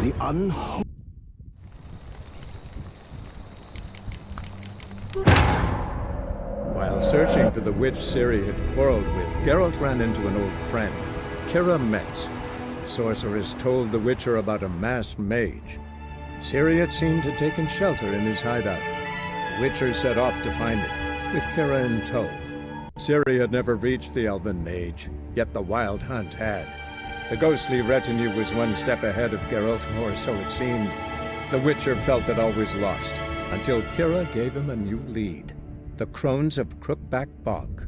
the unholy. While searching for the witch Ciri had quarreled with, Geralt ran into an old friend, Kira Metz. The sorceress told the Witcher about a masked mage. Ciri had seemed to have taken shelter in his hideout. The Witcher set off to find it, with Kira in tow. Ciri had never reached the elven mage, yet the wild hunt had. The ghostly retinue was one step ahead of Geralt, or so it seemed. The Witcher felt that all was lost, until Kira gave him a new lead. The Crones of Crookback Bog.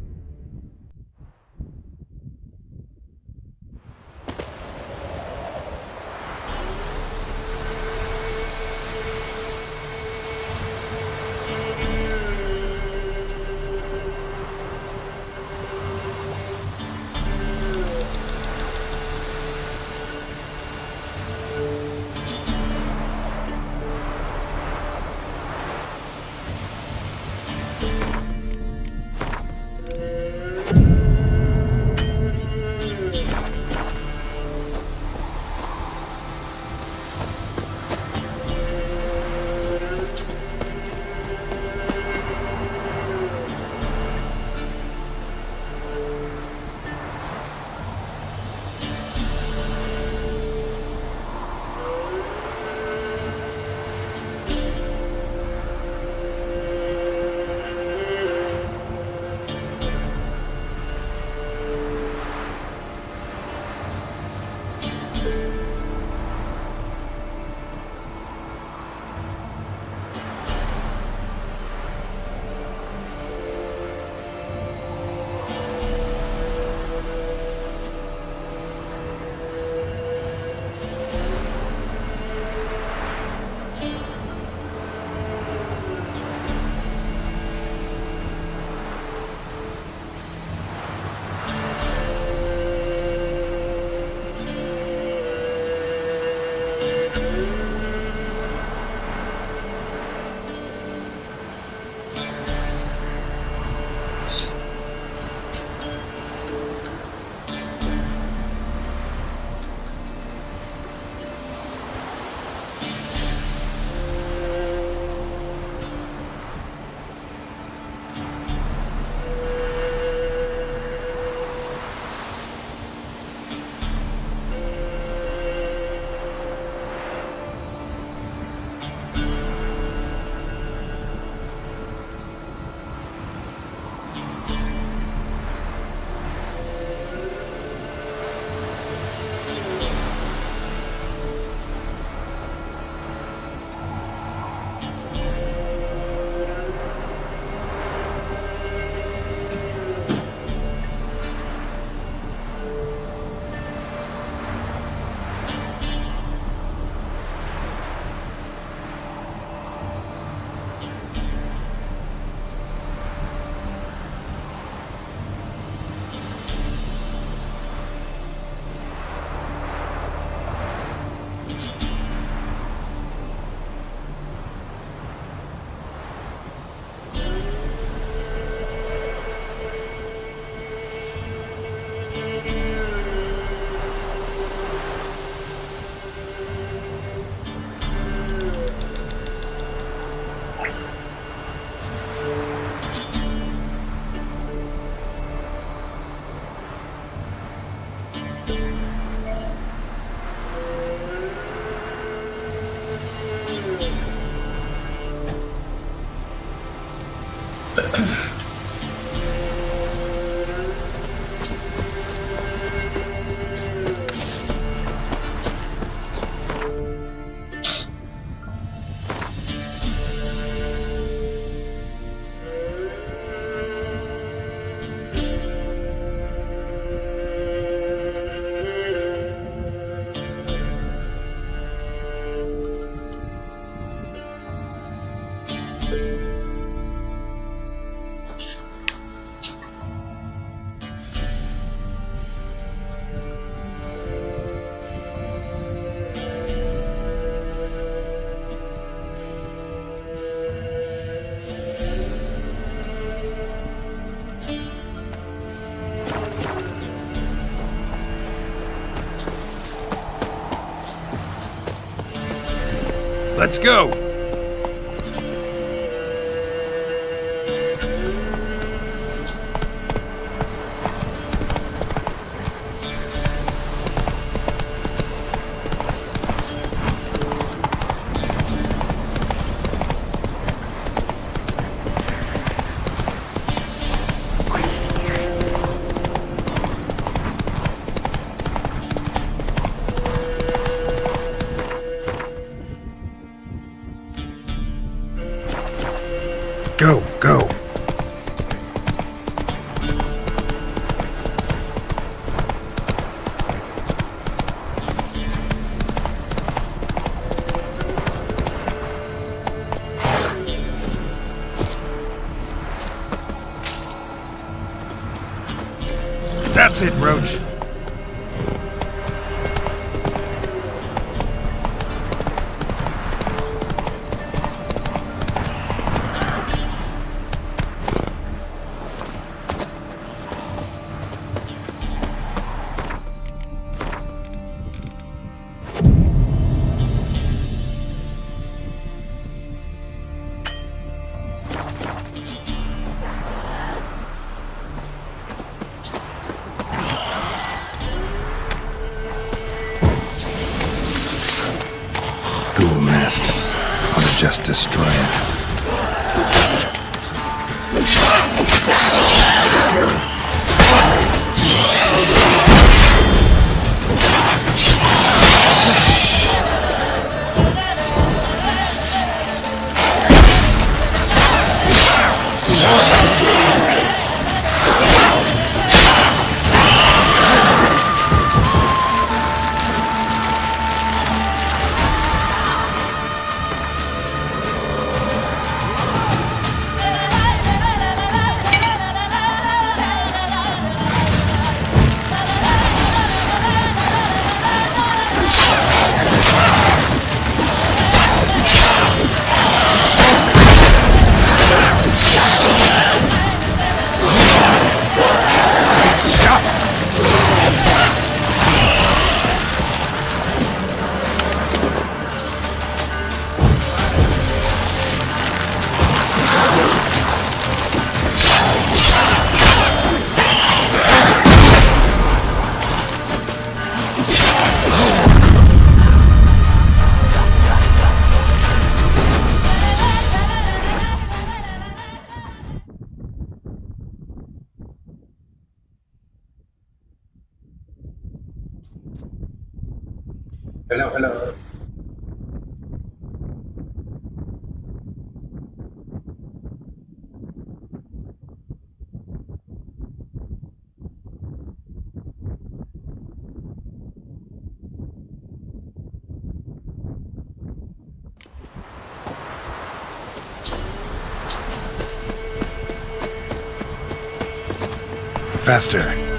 Let's go! Go, go! That's it, Roach. Ghoul nest. Ought to just destroy it. Hello. Faster.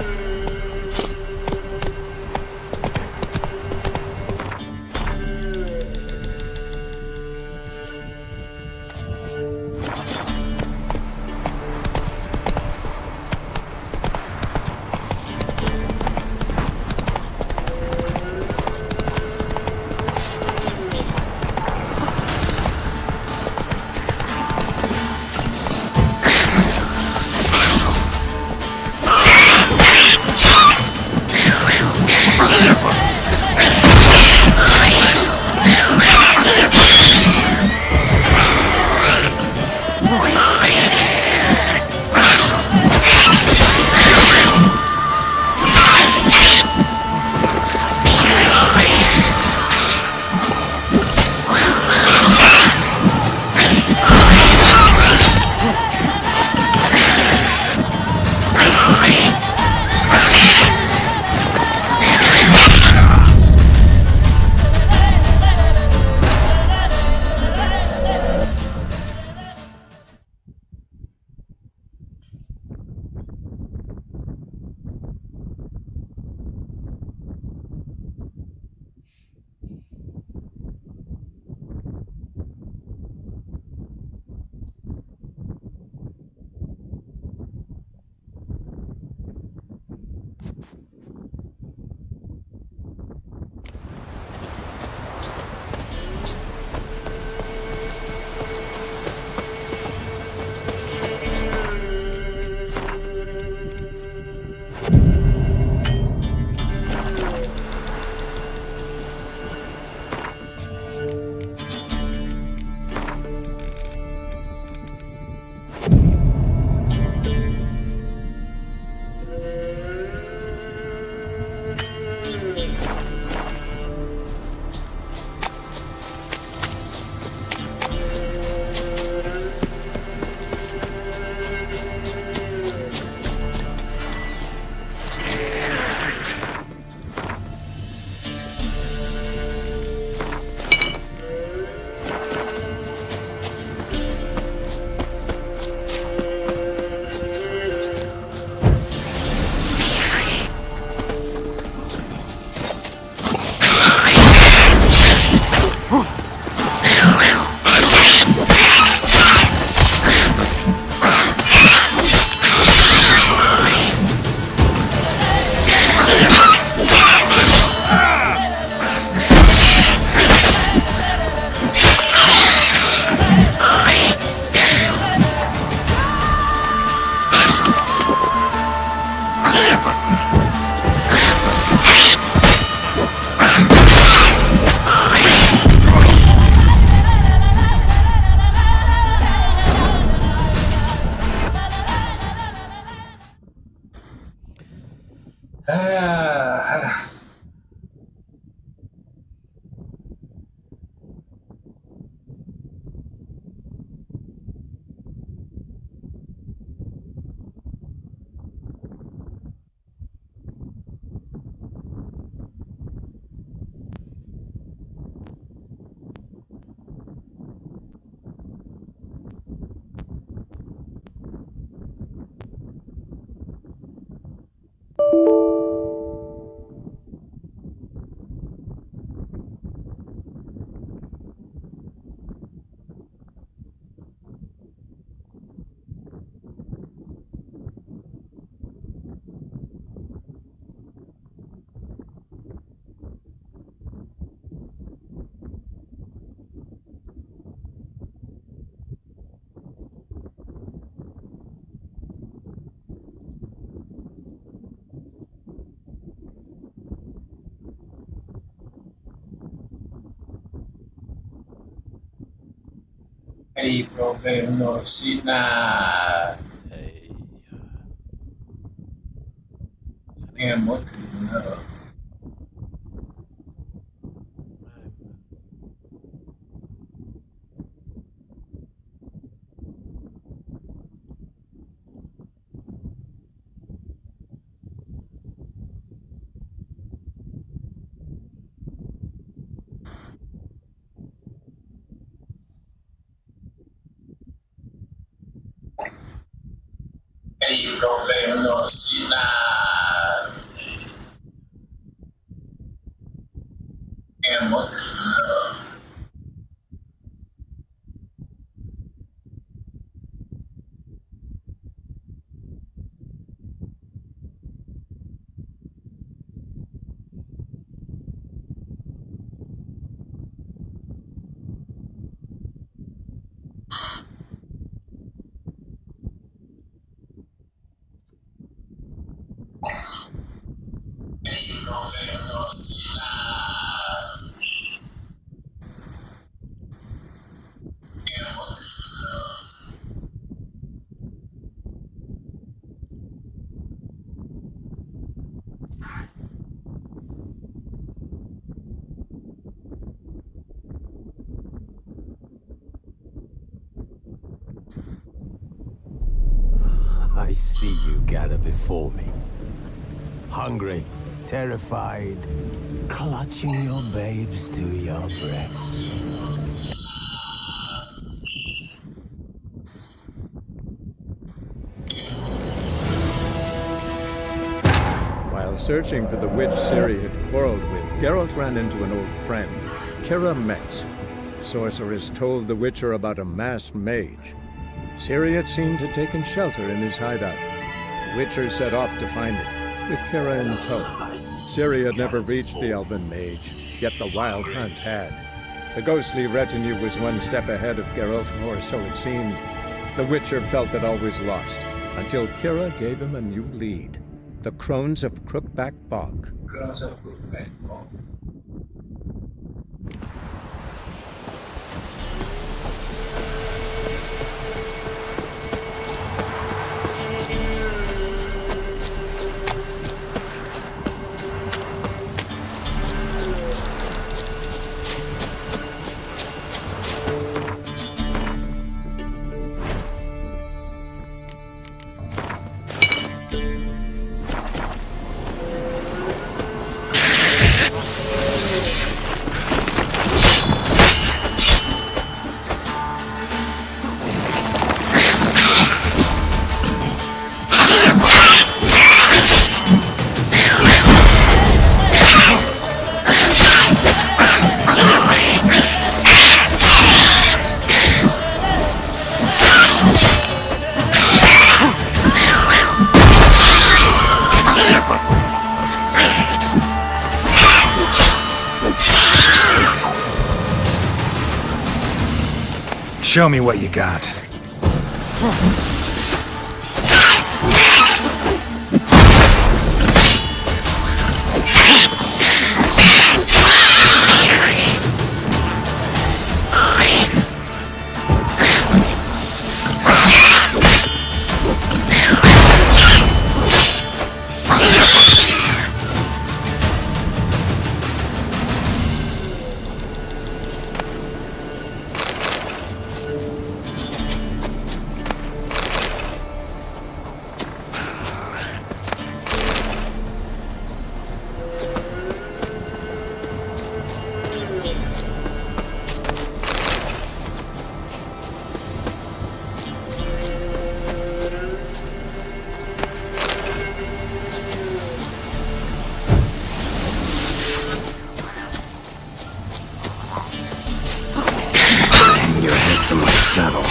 Hay problema sina nghe mỗi chuyện nữa. Hay problema sina nghe mỗi chuyện nữa. Hay problema sina nghe mỗi chuyện nữa. I see you gather before me. Hungry, terrified, clutching your babes to your breast. While searching for the witch Ciri had quarreled with, Geralt ran into an old friend, Kira Metz. Sorcerers told the Witcher about a masked mage. Ciri had seemed to have taken shelter in his hideout. The Witcher set off to find it, with Kira in tow. Ciri had never reached the elven mage, yet the wild hunt had. The ghostly retinue was one step ahead of Geralt, or so it seemed. The Witcher felt that all was lost, until Kira gave him a new lead. The Crones of Crookback Bog. Cosa purtroppo. Show me what you got. From my saddle.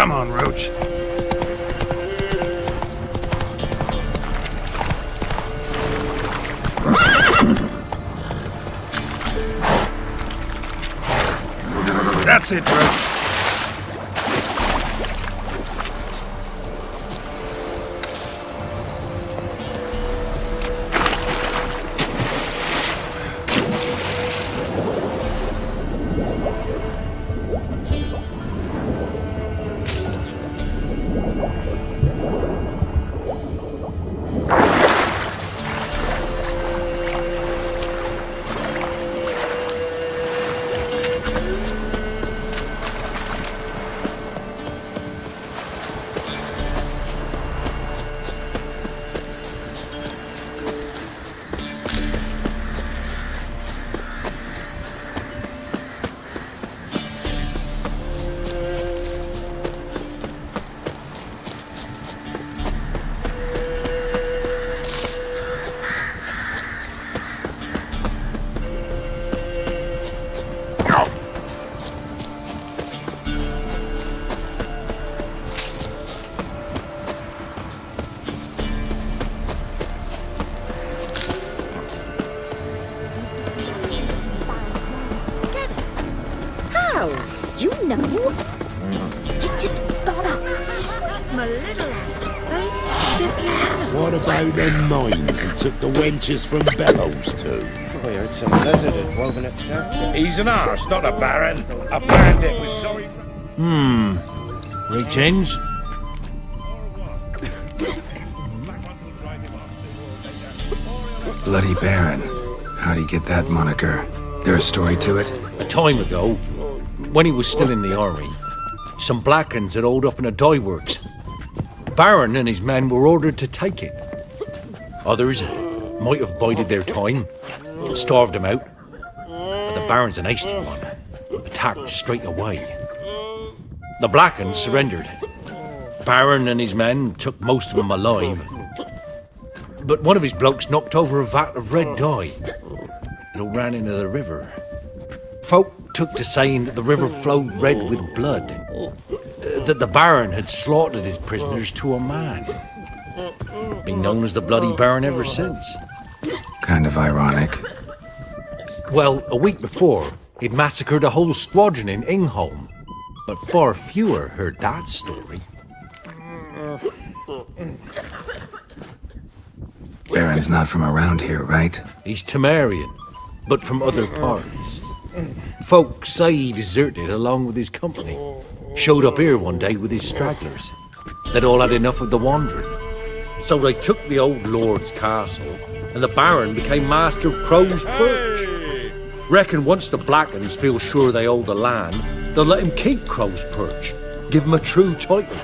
Come on, Roach. That's it, Roach. You know? You just gotta sweeten a little, eh? If you had What about them mines he took the wenches from Bellows to? We heard some lizard had woven it together. He's an arse, not a baron. A bandit with sorry... Reach-ins? Bloody Baron. How'd he get that moniker? There a story to it? A time ago, when he was still in the army, some Blackens had holed up in a dye works. Baron and his men were ordered to take it. Others might have bided their time, starved him out, but the Baron's an hasty one, attacked straight away. The Blackens surrendered. Baron and his men took most of them alive, but one of his blokes knocked over a vat of red dye. It all ran into the river. Folk took to saying that the river flowed red with blood, that the Baron had slaughtered his prisoners to a man. Been known as the Bloody Baron ever since. Kind of ironic. Well, a week before, he'd massacred a whole squadron in Ingholm, but far fewer heard that story. Baron's not from around here, right? He's Temerian, but from other parts. Folk say he deserted along with his company. Showed up here one day with his stragglers. They'd all had enough of the wandering. So they took the old lord's castle, and the Baron became master of Crow's Perch. Reckon once the Blackens feel sure they hold the land, they'll let him keep Crow's Perch. Give him a true title.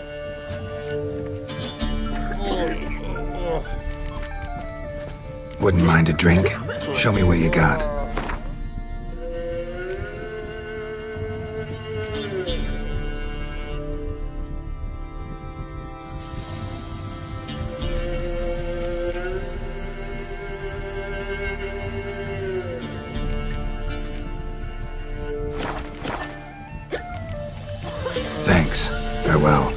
Wouldn't mind a drink? Show me what you got. Thanks. Farewell.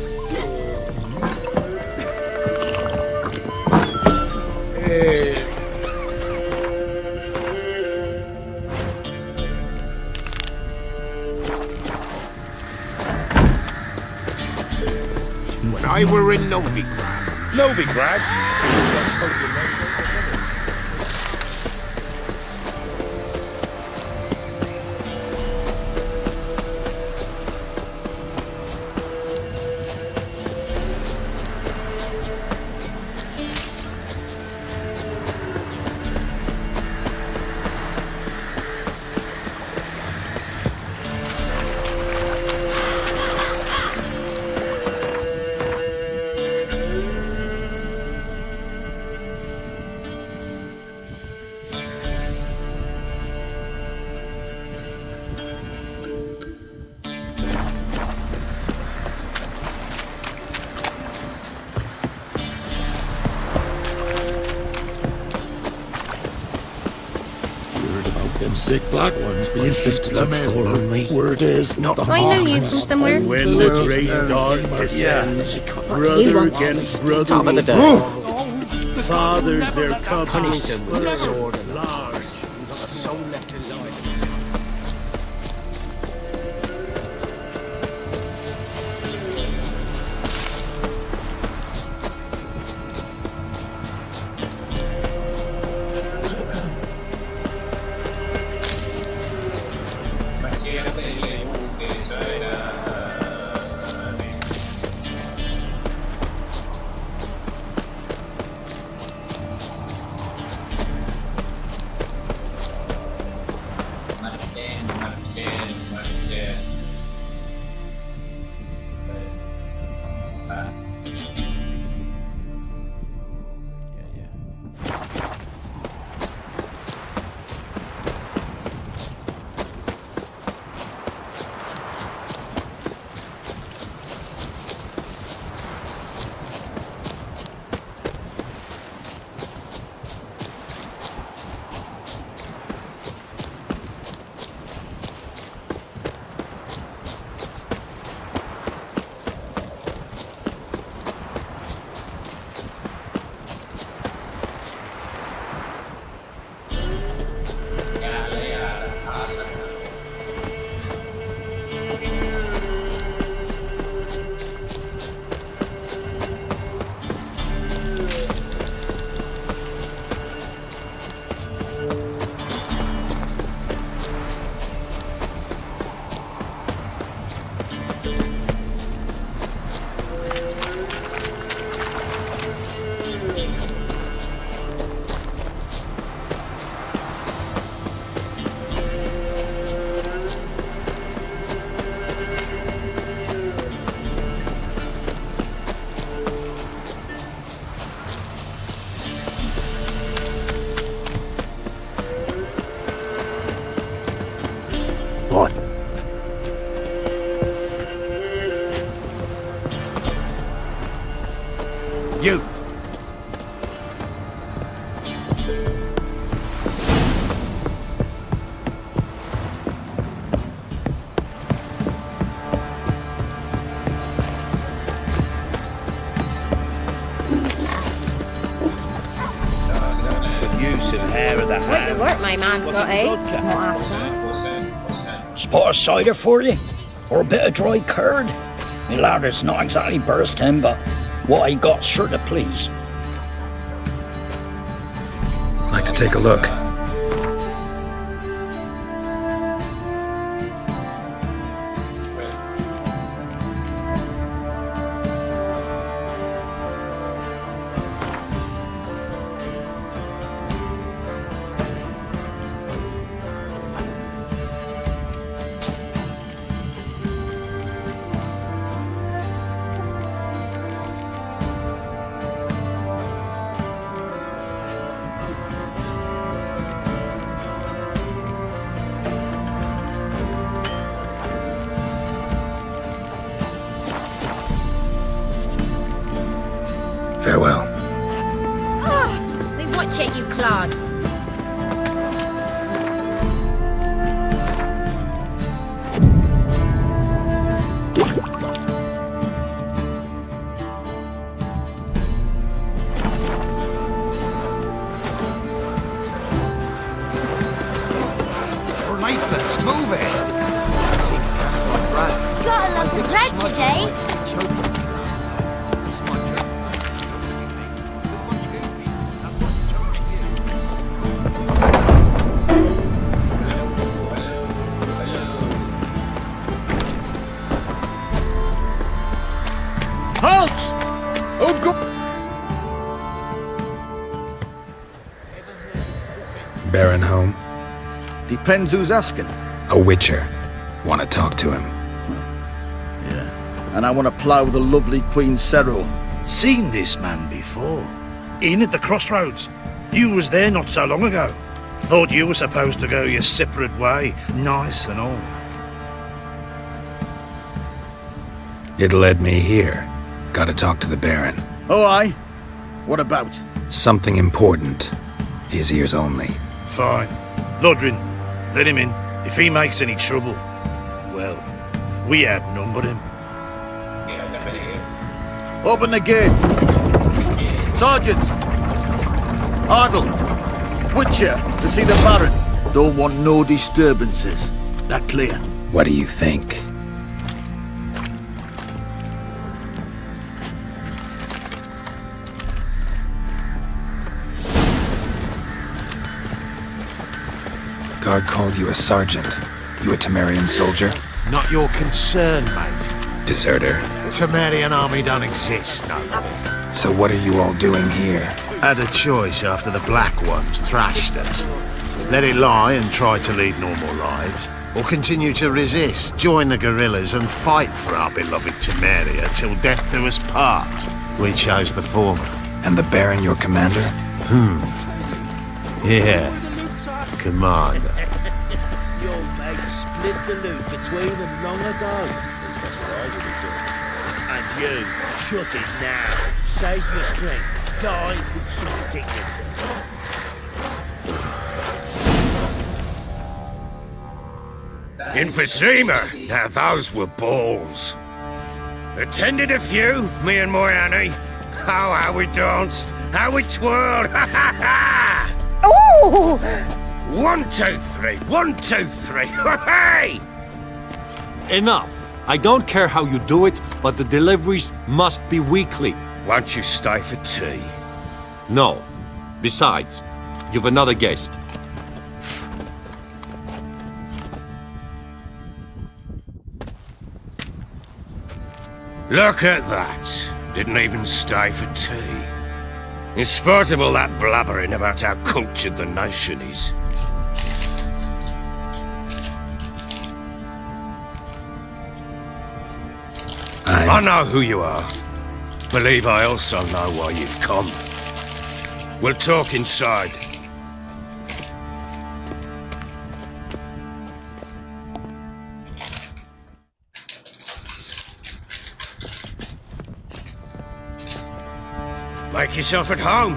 When I were in Novigrad... Novigrad? sick black ones being sent to follow me. Manipur. Word is not the I know you from somewhere. When the great dark descends, brother against brother. Top of the day. Fathers their cubs Punish them with the sword and the large. not a soul left alive. What? You! Use and hair of the Quite hand. the work my man's got, eh? vodka? Not after. Spot of cider for you? Or a bit of dry curd? Me lad, it's not exactly bursting, but what I got's sure to please. Like to take a look. Farewell. We watch it, you clod. We're lifeless. Move it! Got a lump of bread today. Halt! Oh, go! Baron home? Depends who's asking. A witcher. Want to talk to him. Yeah. And I want to plough the lovely Queen Cero. Seen this man before. In at the crossroads. You was there not so long ago. Thought you were supposed to go your separate way, nice and all. It led me here. Gotta talk to the Baron. Oh, aye? What about? Something important. His ears only. Fine. Lodrin, Let him in. If he makes any trouble, well, we outnumber him. Open the gate. Sergeant! Ardle! Witcher, to see the Baron. Don't want no disturbances. That clear? What do you think? Guard called you a sergeant. You a Temerian soldier? Not your concern, mate. Deserter. Temerian army don't exist no more. So what are you all doing here? Had a choice after the Black Ones thrashed us. Let it lie and try to lead normal lives, or continue to resist, join the guerrillas and fight for our beloved Temeria till death do us part. We chose the former. And the Baron your commander? Yeah. Commander. Your mates split the loot between them long ago. At least that's what I would have done. And you, shut it now. Save your strength. Die with some dignity. Emphysema! Now those were balls. Attended a few, me and my Annie. Oh, how we danced, how we twirled, ha ha ha! Ooh! 1, 2, 3, 1, 2, 3, hey! Enough. I don't care how you do it, but the deliveries must be weekly. Won't you stay for tea? No. Besides, you've another guest. Look at that. Didn't even stay for tea. In spite of all that blabbering about how cultured the nation is. I know who you are. Believe I also know why you've come. We'll talk inside. Make yourself at home.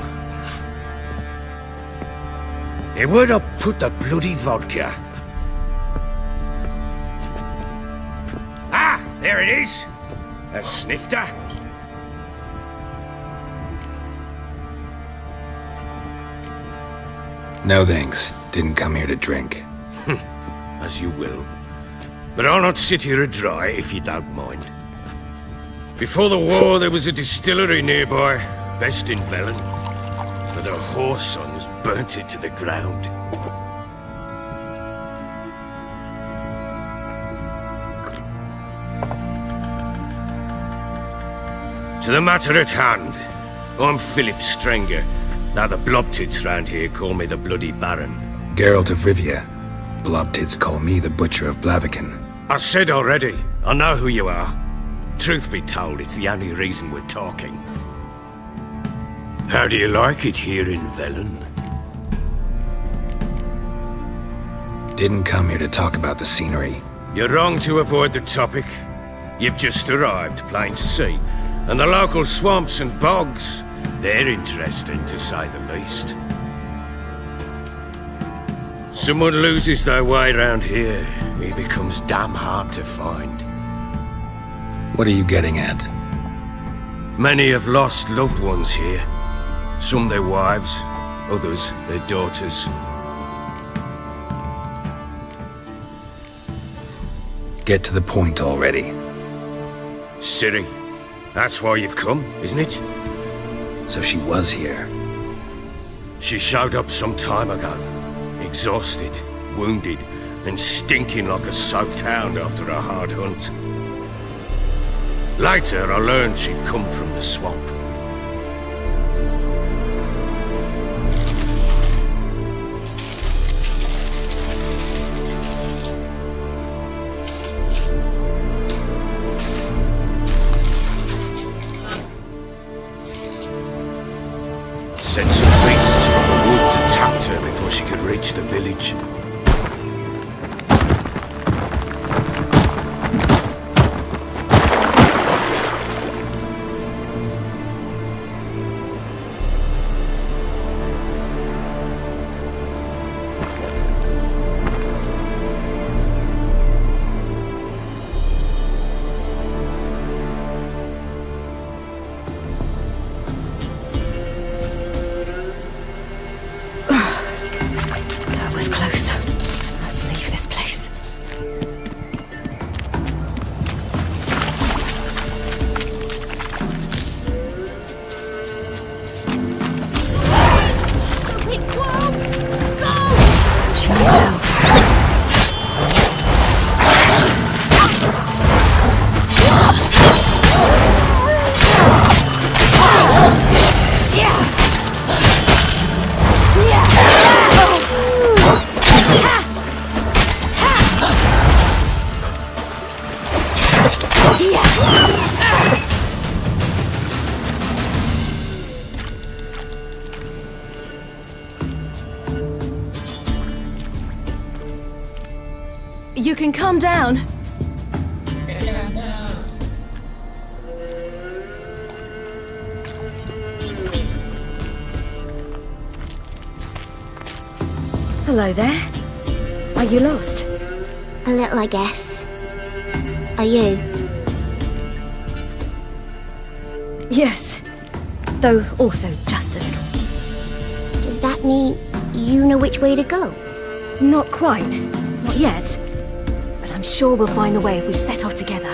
Hey, where'd I put the bloody vodka? Ah, there it is. A snifter. No thanks. Didn't come here to drink. As you will. But I'll not sit here dry if you don't mind. Before the war, there was a distillery nearby, best in Velen. But their whore sons burnt it to the ground. To the matter at hand, I'm Philip Strenger. Now the blobtits round here call me the Bloody Baron. Geralt of Rivia. Blobtits call me the Butcher of Blaviken. I said already, I know who you are. Truth be told, it's the only reason we're talking. How do you like it here in Velen? Didn't come here to talk about the scenery. You're wrong to avoid the topic. You've just arrived, plain to see. And the local swamps and bogs, they're interesting to say the least. Someone loses their way around here, he becomes damn hard to find. What are you getting at? Many have lost loved ones here. Some their wives, others their daughters. Get to the point already. Ciri, that's why you've come, isn't it? So she was here. She showed up some time ago. Exhausted, wounded, and stinking like a soaked hound after a hard hunt. Later, I learned she'd come from the swamp. Said some beasts from the woods attacked her before she could reach the village. can calm down. Hello there. Are you lost? A little, I guess. Are you? Yes. Though also just a little. Does that mean you know which way to go? Not quite. Not yet. But I'm sure we'll find the way if we set off together.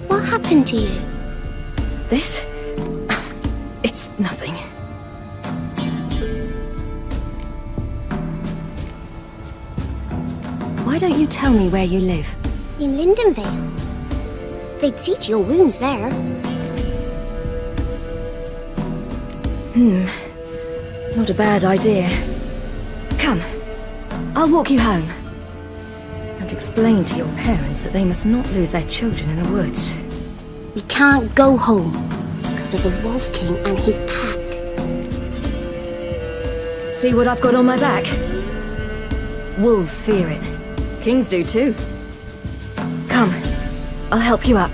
What happened to you? This? It's nothing. Why don't you tell me where you live? In Lindenvale. They'd see to your wounds there. Not a bad idea. Come, I'll walk you home. And explain to your parents that they must not lose their children in the woods. We can't go home because of the Wolf King and his pack. See what I've got on my back? Wolves fear it. Kings do too. Come, I'll help you up.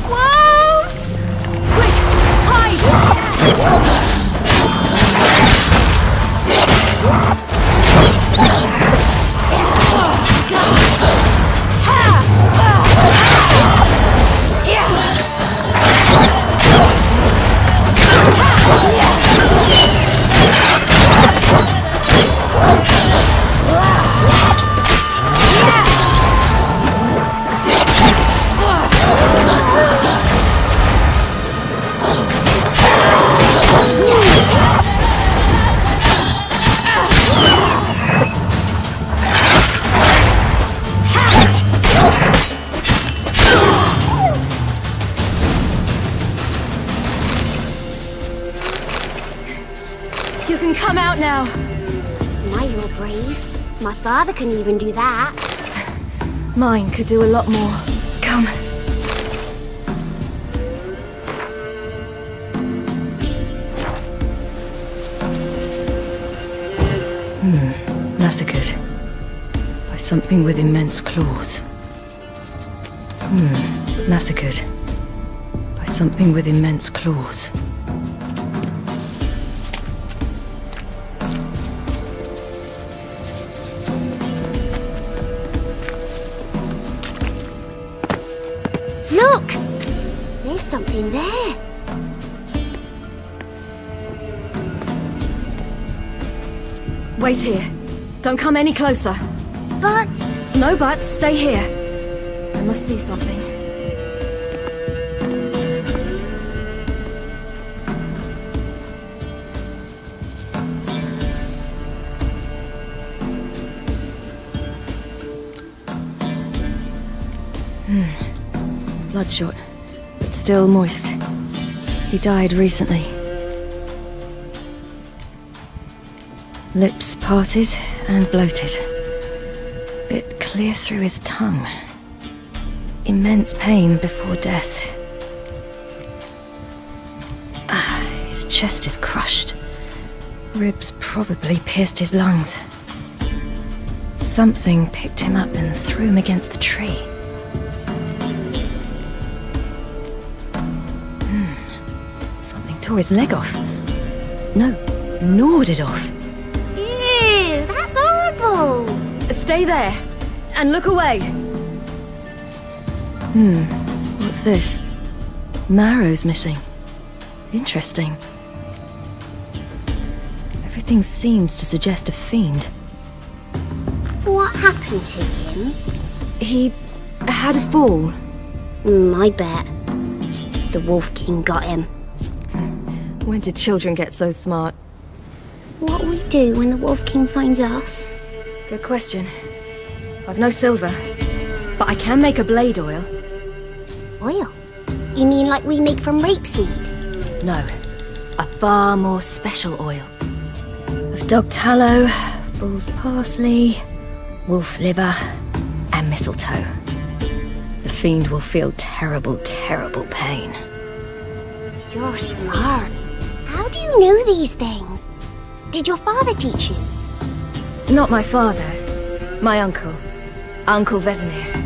Wolves! Quick, hide! You can come out now. My, you're brave. My father couldn't even do that. Mine could do a lot more. Come. Massacred by something with immense claws. Massacred by something with immense claws. Look! There's something there. Wait here. Don't come any closer. But No buts. Stay here. I must see something. Bloodshot, but still moist. He died recently. Lips parted and bloated. Bit clear through his tongue. Immense pain before death. His chest is crushed. Ribs probably pierced his lungs. Something picked him up and threw him against the tree. Something tore his leg off. No, gnawed it off. ew, that's horrible. Stay there and look away. What's this? Marrow's missing. Interesting. Everything seems to suggest a fiend. What happened to him? He had a fall. I bet. The Wolf King got him. When did children get so smart? What will we do when the Wolf King finds us? Good question. I've no silver, but I can make a blade oil. Oil? You mean like we make from rapeseed? No, a far more special oil. Of Dog tallow, bull's parsley, wolf's liver, and mistletoe. The fiend will feel terrible, terrible pain. You're smart. How do you know these things? Did your father teach you? Not my father. My uncle. Uncle Vesemir.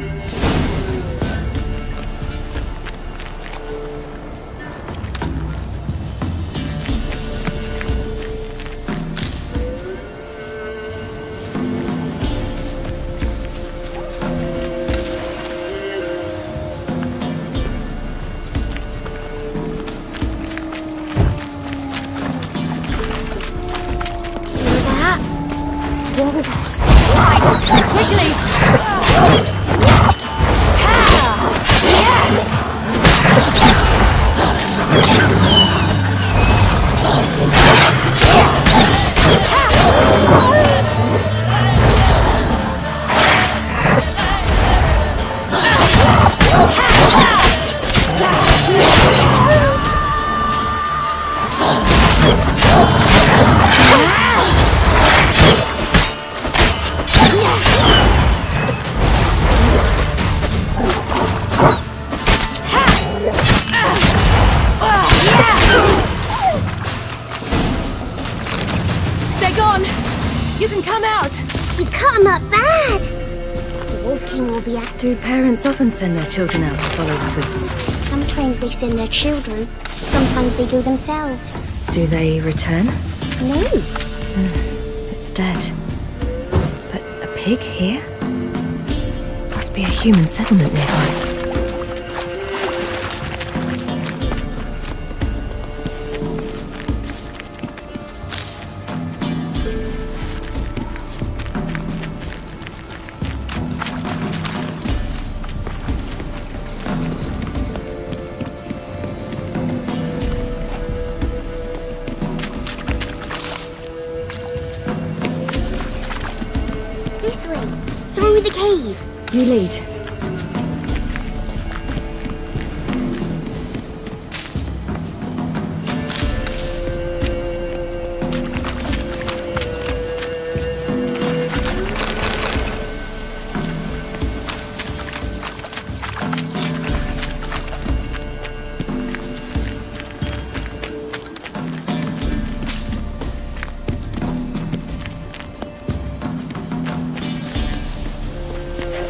Wolves. Right! Quickly! They're gone! You can come out! You cut him up bad! The Wolf King will be at... Do parents often send their children out to follow the sweets? Sometimes they send their children. Sometimes they go themselves. Do they return? No. It's dead. But a pig here? Must be a human settlement nearby. This way. Through the cave. You lead.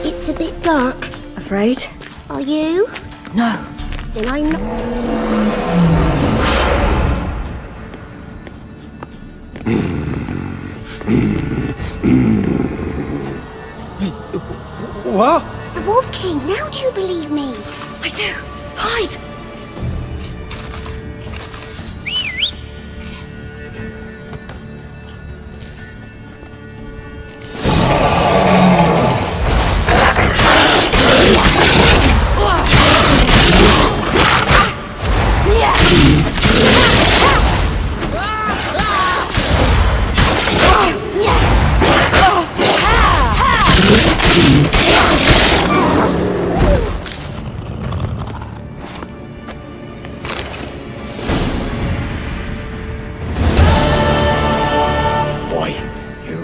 It's a bit dark. Afraid? Are you? No. Then I'm not... What? The Wolf King, now do you believe me? I do. Hide!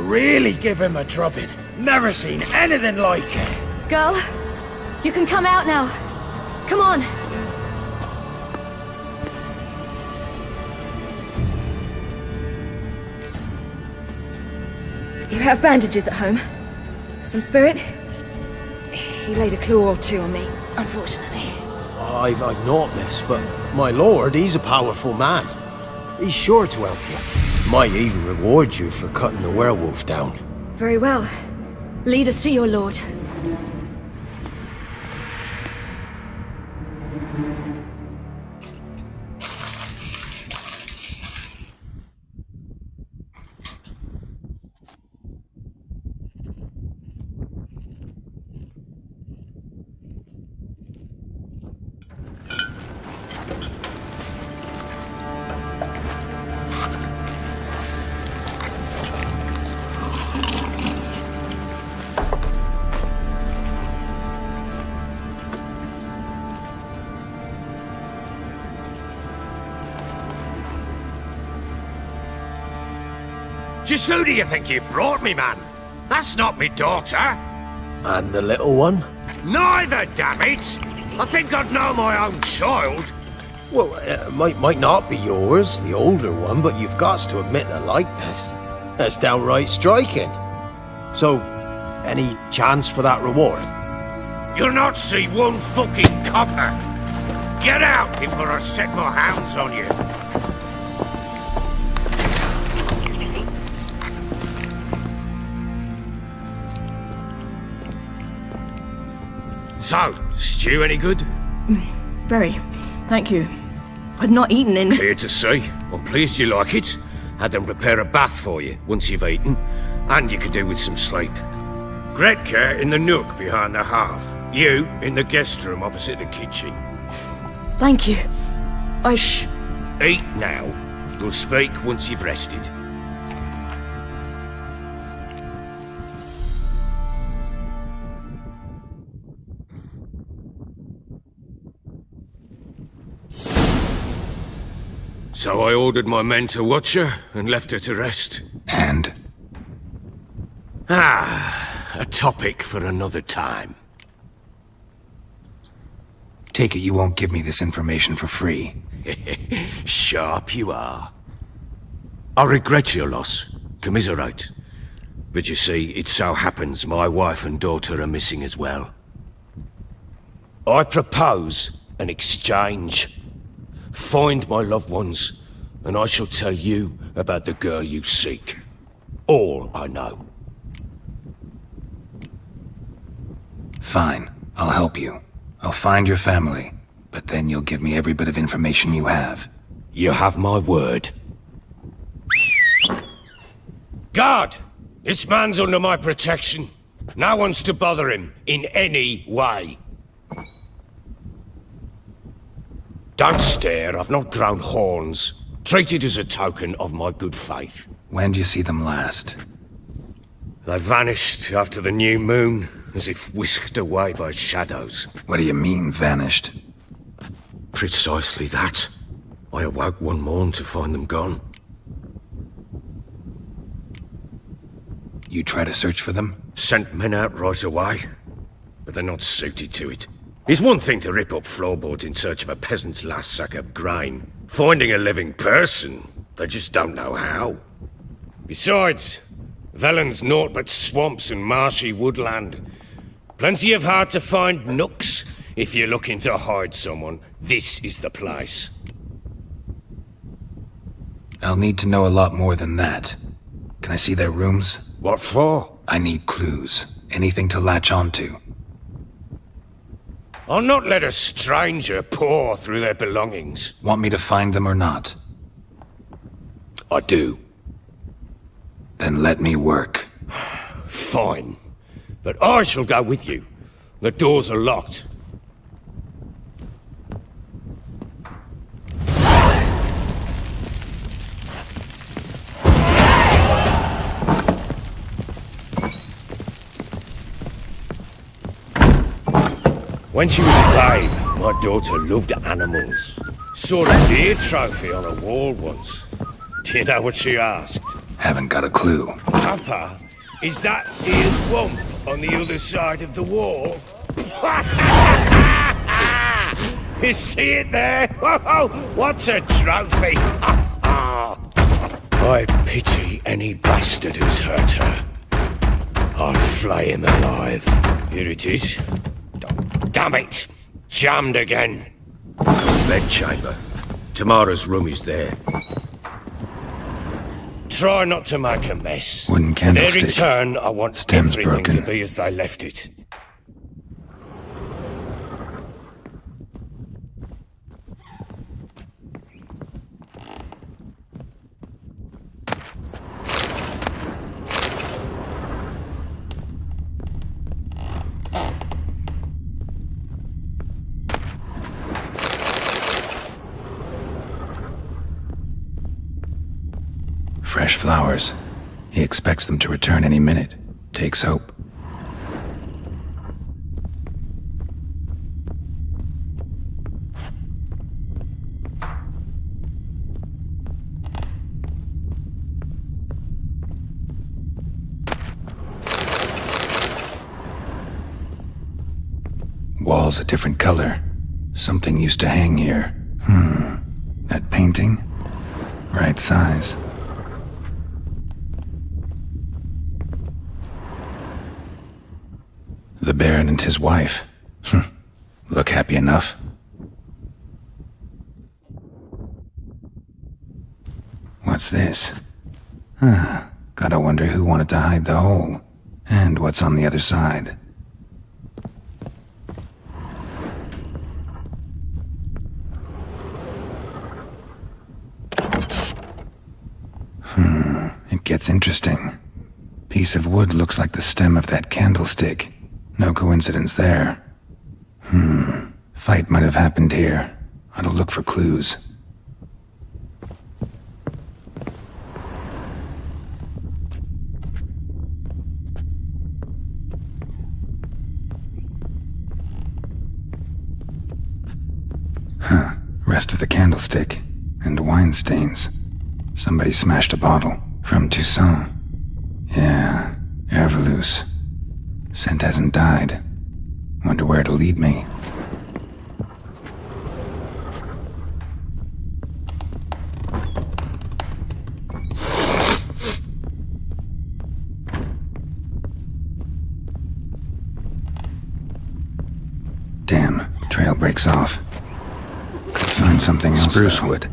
Really give him a drubbing. Never seen anything like it. Girl, you can come out now. Come on. You have bandages at home? Some spirit? He laid a claw or two on me, unfortunately. I've naught, miss, but my lord, he's a powerful man. He's sure to help you. Might even reward you for cutting the werewolf down. Very well. Lead us to your lord. Just who do you think you brought me, man? That's not me daughter. And the little one? Neither, damn it! I think I'd know my own child. Well, it might not be yours, the older one, but you've got to admit the likeness. That's downright striking. So, any chance for that reward? You'll not see one fucking copper. Get out before I set my hounds on you. So, stew any good? Very. Thank you. I'd not eaten in... Clear to see. I'm pleased you like it. Had them prepare a bath for you once you've eaten, and you could do with some sleep. Gretka in the nook behind the hearth. You in the guest room opposite the kitchen. Thank you. Eat now. We'll speak once you've rested. So I ordered my men to watch her and left her to rest. And? A topic for another time. Take it you won't give me this information for free. Sharp you are. I regret your loss. Commiserate. But you see, it so happens my wife and daughter are missing as well. I propose an exchange. Find my loved ones, and I shall tell you about the girl you seek. All I know. Fine, I'll help you. I'll find your family, but then you'll give me every bit of information you have. You have my word. Guard! This man's under my protection. No one's to bother him in any way. Don't stare, I've not grown horns. Treat it as a token of my good faith. When do you see them last? They vanished after the new moon, as if whisked away by shadows. What do you mean, vanished? Precisely that. I awoke one morn to find them gone. You try to search for them? Sent men out right away, but they're not suited to it. It's one thing to rip up floorboards in search of a peasant's last sack of grain. Finding a living person, they just don't know how. Besides, Velen's naught but swamps and marshy woodland. Plenty of hard-to-find nooks. If you're looking to hide someone, this is the place. I'll need to know a lot more than that. Can I see their rooms? What for? I need clues. Anything to latch onto. I'll not let a stranger pore through their belongings. Want me to find them or not? I do. Then let me work. Fine. But I shall go with you. The doors are locked. When she was a babe, my daughter loved animals. Saw a deer trophy on a wall once. Do you know what she asked? Haven't got a clue. Papa, is that deer's wump on the other side of the wall? You see it there? Whoa, what a trophy! I pity any bastard who's hurt her. I'll flay him alive. Here it is. Damn it! Jammed again. Bedchamber. Tamara's room is there. Try not to make a mess. Wooden For their candlestick. return, I want Stem's everything broken. to be as they left it. Fresh flowers. He expects them to return any minute. Takes hope. Walls a different color. Something used to hang here. That painting? Right size. The Baron and his wife. Look happy enough. What's this? Gotta wonder who wanted to hide the hole. And what's on the other side. It gets interesting. Piece of wood looks like the stem of that candlestick. No coincidence there. Fight might have happened here. Ought to look for clues. Rest of the candlestick. And wine stains. Somebody smashed a bottle. From Toussaint. Yeah, Herveloos. Scent hasn't died. Wonder where it'll lead me. Damn, trail breaks off. Could find something else. Spruce wood.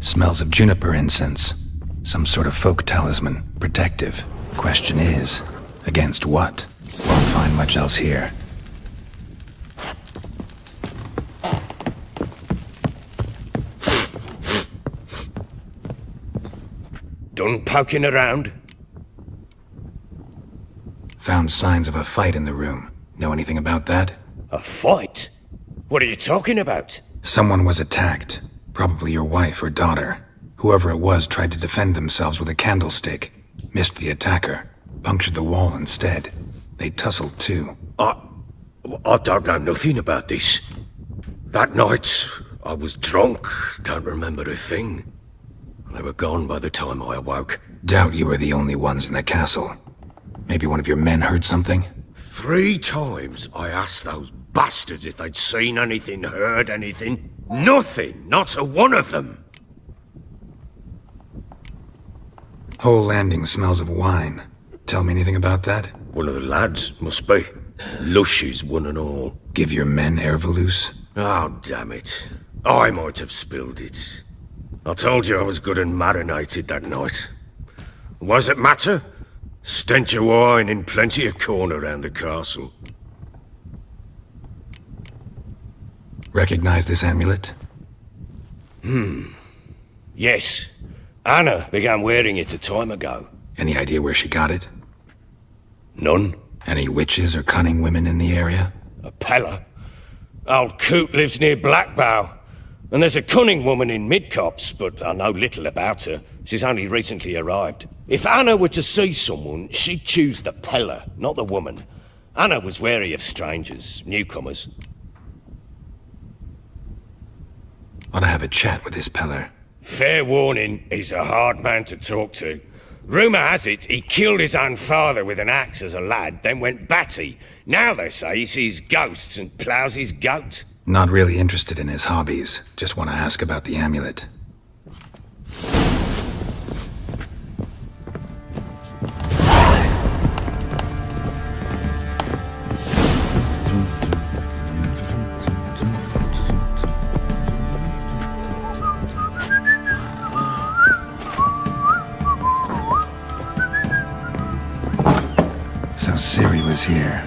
Smells of juniper incense. Some sort of folk talisman. Protective. Question is, against what? Won't find much else here. Done poking around? Found signs of a fight in the room. Know anything about that? A fight? What are you talking about? Someone was attacked. Probably your wife or daughter. Whoever it was tried to defend themselves with a candlestick. Missed the attacker. Punctured the wall instead. They tussled too. I don't know nothing about this. That night, I was drunk. Don't remember a thing. They were gone by the time I awoke. Doubt you were the only ones in the castle. Maybe one of your men heard something? 3 times I asked those bastards if they'd seen anything, heard anything. Nothing! Not a one of them! Whole landing smells of wine. Tell me anything about that? One of the lads, must be. Lushes, one and all. Give your men Herveloos? Oh, damn it. I might have spilled it. I told you I was good and marinated that night. What does it matter? Stench of wine in plenty of corn around the castle. Recognize this amulet? Yes. Anna began wearing it a time ago. Any idea where she got it? None. Any witches or cunning women in the area? A Pella. Old Coot lives near Blackbow. And there's a cunning woman in Midcopse, but I know little about her. She's only recently arrived. If Anna were to see someone, she'd choose the Pella, not the woman. Anna was wary of strangers, newcomers. Ought to have a chat with this Peller. Fair warning, he's a hard man to talk to. Rumour has it he killed his own father with an axe as a lad, then went batty. Now they say he sees ghosts and ploughs his goat. Not really interested in his hobbies. Just want to ask about the amulet. So Ciri was here.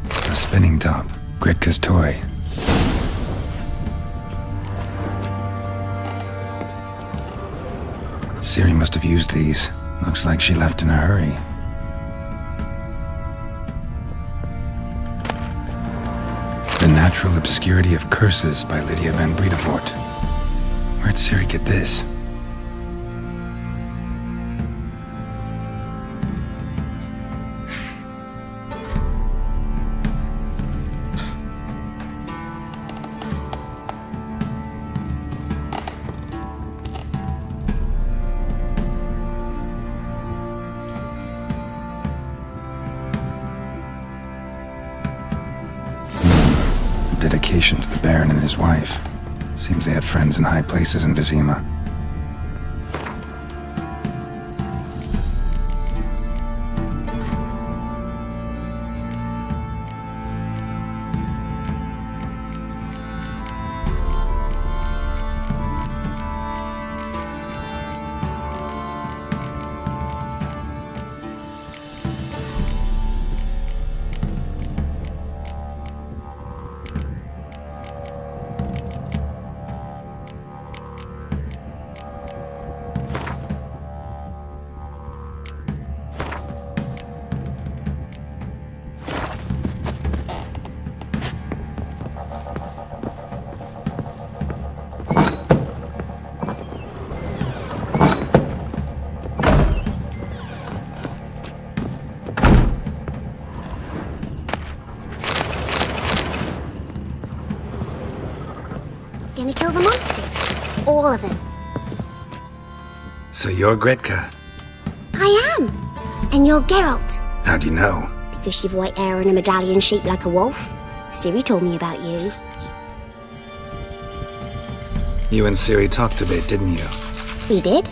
A spinning top. Gritka's toy. Ciri must have used these. Looks like she left in a hurry. The Natural Obscurity of Curses by Lydia van Bredevoort. Where'd Ciri get this? relation to the Baron and his wife. Seems they had friends in high places in Vizima. Gonna kill the monsters? All of them. So you're Gretka. I am. And you're Geralt. How do you know? Because you've white hair and a medallion shaped like a wolf. Ciri told me about you. You and Ciri talked a bit, didn't you? We did.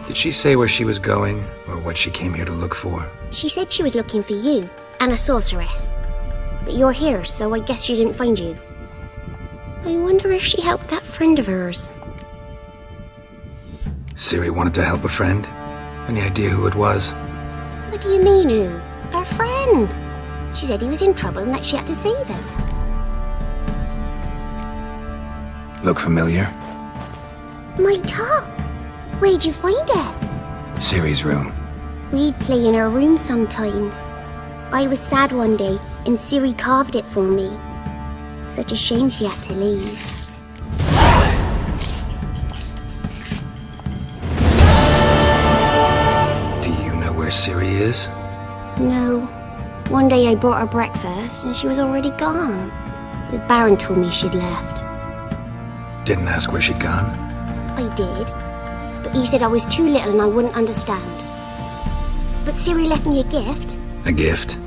Did she say where she was going, or what she came here to look for? She said she was looking for you, and a sorceress. But you're here, so I guess she didn't find you. I wonder if she helped that friend of hers. Ciri wanted to help a friend? Any idea who it was? What do you mean, who? Her friend. She said he was in trouble and that she had to save him. Look familiar? My top. Where'd you find it? Ciri's room. We'd play in her room sometimes. I was sad one day, and Ciri carved it for me. Such a shame she had to leave. Do you know where Ciri is? No. One day I brought her breakfast, and she was already gone. The Baron told me she'd left. Didn't ask where she'd gone? I did. But he said I was too little and I wouldn't understand. But Ciri left me a gift. A gift?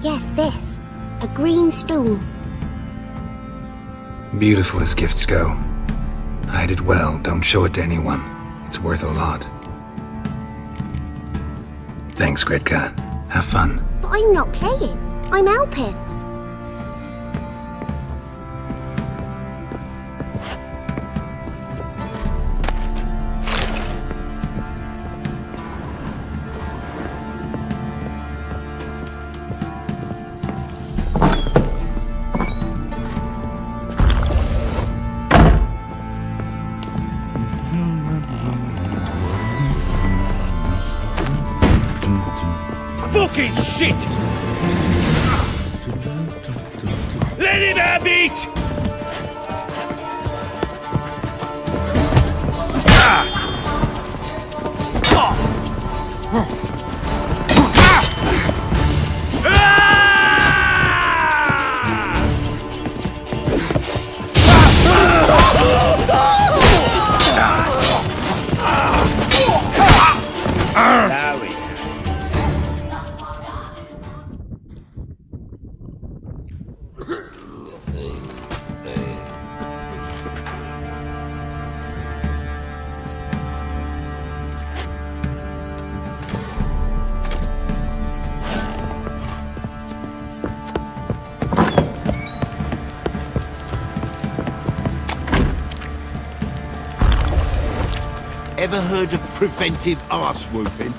Yes, this. A green stone. Beautiful as gifts go. Hide it well, don't show it to anyone. It's worth a lot. Thanks, Gretka. Have fun. But I'm not playing. I'm helping. Fucking shit! Let him have it! Larry. Ever heard of preventive arse whooping?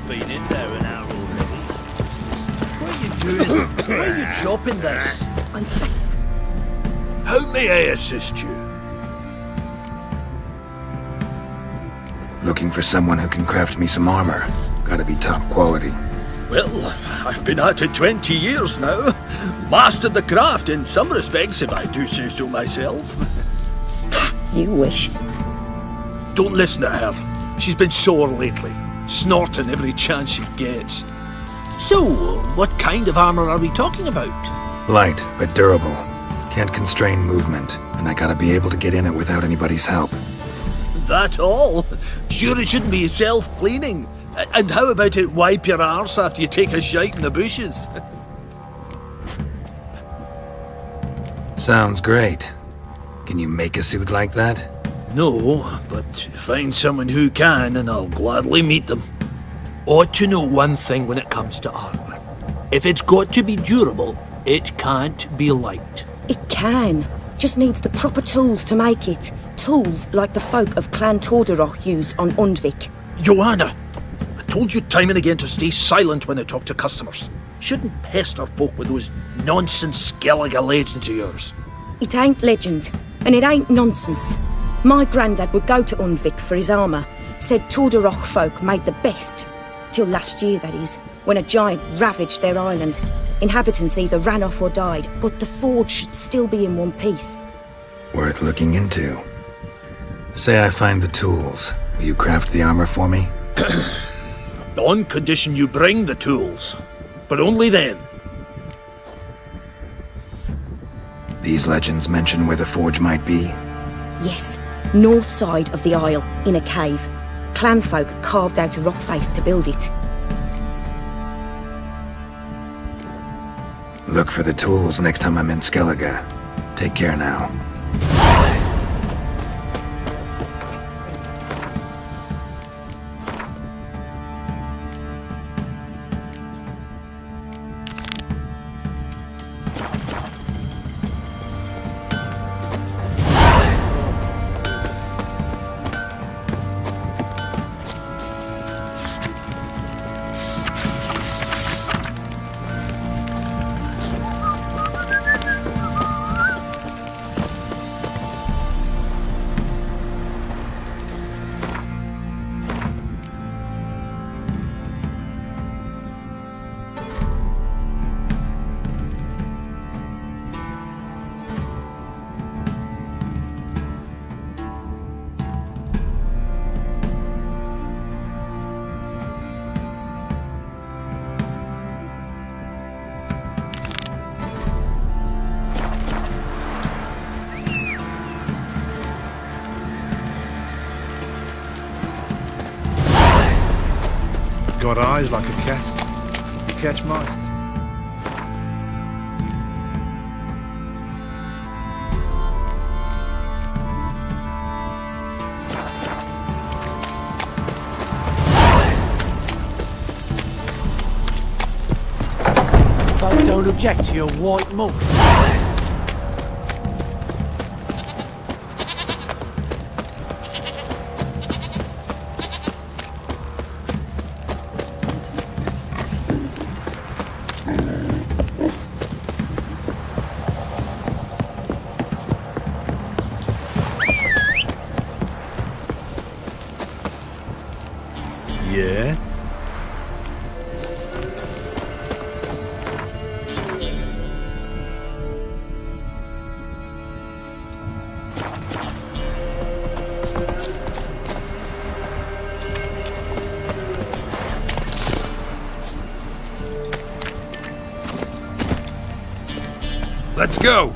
Been in there an hour already. What are you doing? Why are you chopping this? How may I assist you? Looking for someone who can craft me some armor. Gotta be top quality. Well, I've been at it 20 years now. Mastered the craft in some respects, if I do say so myself. You wish. Don't listen to her. She's been sore lately, snorting every chance she gets. So, what kind of armor are we talking about? Light, but durable. Can't constrain movement, and I gotta be able to get in it without anybody's help. That all? Sure it shouldn't be self-cleaning. And how about it wipe your arse after you take a shite in the bushes? Sounds great. Can you make a suit like that? No, but find someone who can and I'll gladly meet them. Ought to know one thing when it comes to armor. If it's got to be durable, it can't be light. It can. Just needs the proper tools to make it. Tools like the folk of Clan Torderoch use on Undvik. Joanna! I told you time and again to stay silent when I talk to customers. Shouldn't pester folk with those nonsense Skellige legends of yours. It ain't legend, and it ain't nonsense. My granddad would go to Undvik for his armour. Said Torderoch folk made the best. Till last year, that is, when a giant ravaged their island. Inhabitants either ran off or died, but the forge should still be in one piece. Worth looking into. Say I find the tools. Will you craft the armor for me? On condition you bring the tools. But only then. These legends mention where the forge might be? Yes, north side of the isle, in a cave. Clanfolk carved out a rock face to build it. Look for the tools next time I'm in Skellige. Take care now. Got eyes like a cat. You catch mice. Folk don't object to your white mug. Yeah? Let's go!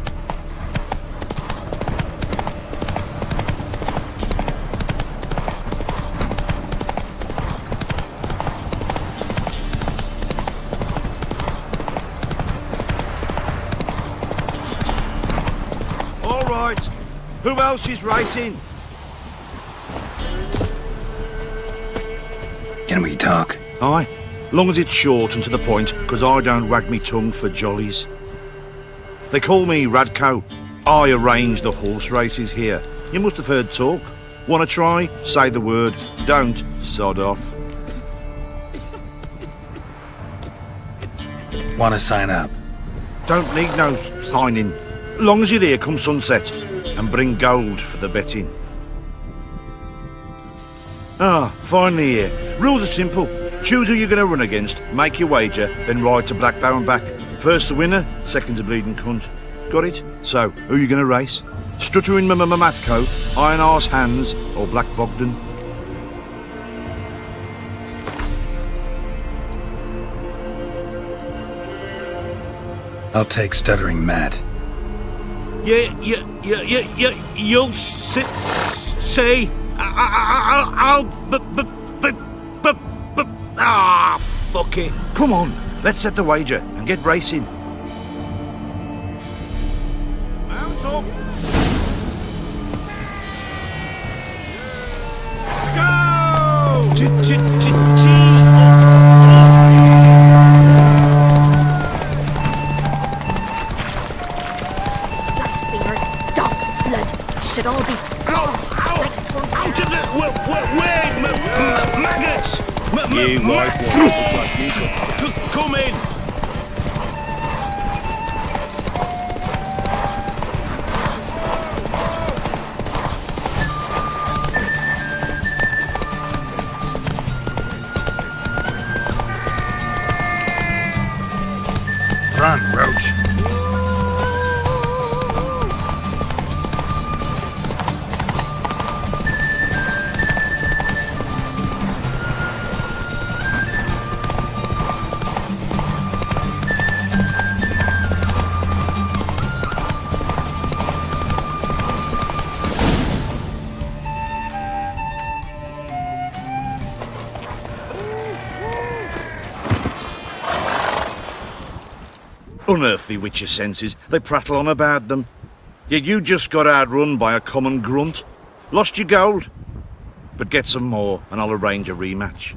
All right. Who else is racing? Can we talk? Aye. Long as it's short and to the point, because I don't wag me tongue for jollies. They call me Radko. I arrange the horse races here. You must have heard talk. Want to try? Say the word. Don't, sod off. Want to sign up? Don't need no signing. Long as you're here come sunset. And bring gold for the betting. Ah, finally here. Rules are simple. Choose who you're going to run against, make your wager, then ride to Blackbow and back. First the winner, second's a bleeding cunt. Got it? So, who you going to race? Stuttering Matko, Iron Arse Hands, or Black Bogdan? I'll take Stuttering Matt. You'll say, fuck it. Come on, let's set the wager and get racing. Mount up! Blasphemers, dog's blood, should all be flogged. Out of the way, maggots! You might want to look like you got Just come in. Run, Roach. Unearthly witcher senses, they prattle on about them. Yet you just got outrun by a common grunt. Lost your gold. But get some more and I'll arrange a rematch.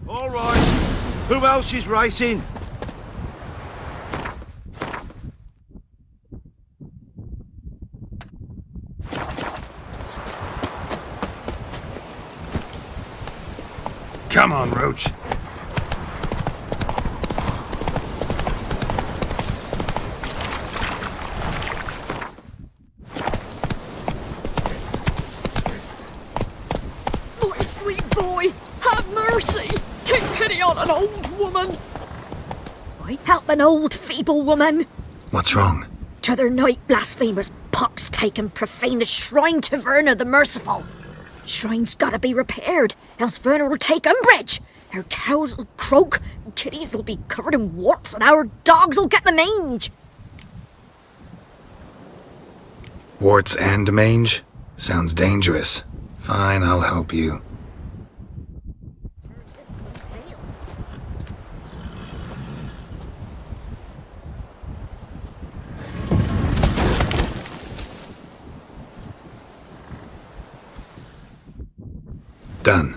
All right, who else is racing? Come on, Roach. My sweet boy, have mercy! Take pity on an old woman! I help an old feeble woman. What's wrong? T'other night blasphemers pox take and profane the shrine to Verna the Merciful. Shrine's gotta be repaired, else Verna will take umbrage. Our cows will croak, kitties will be covered in warts, and our dogs will get the mange. Warts and mange? Sounds dangerous. Fine, I'll help you. Done.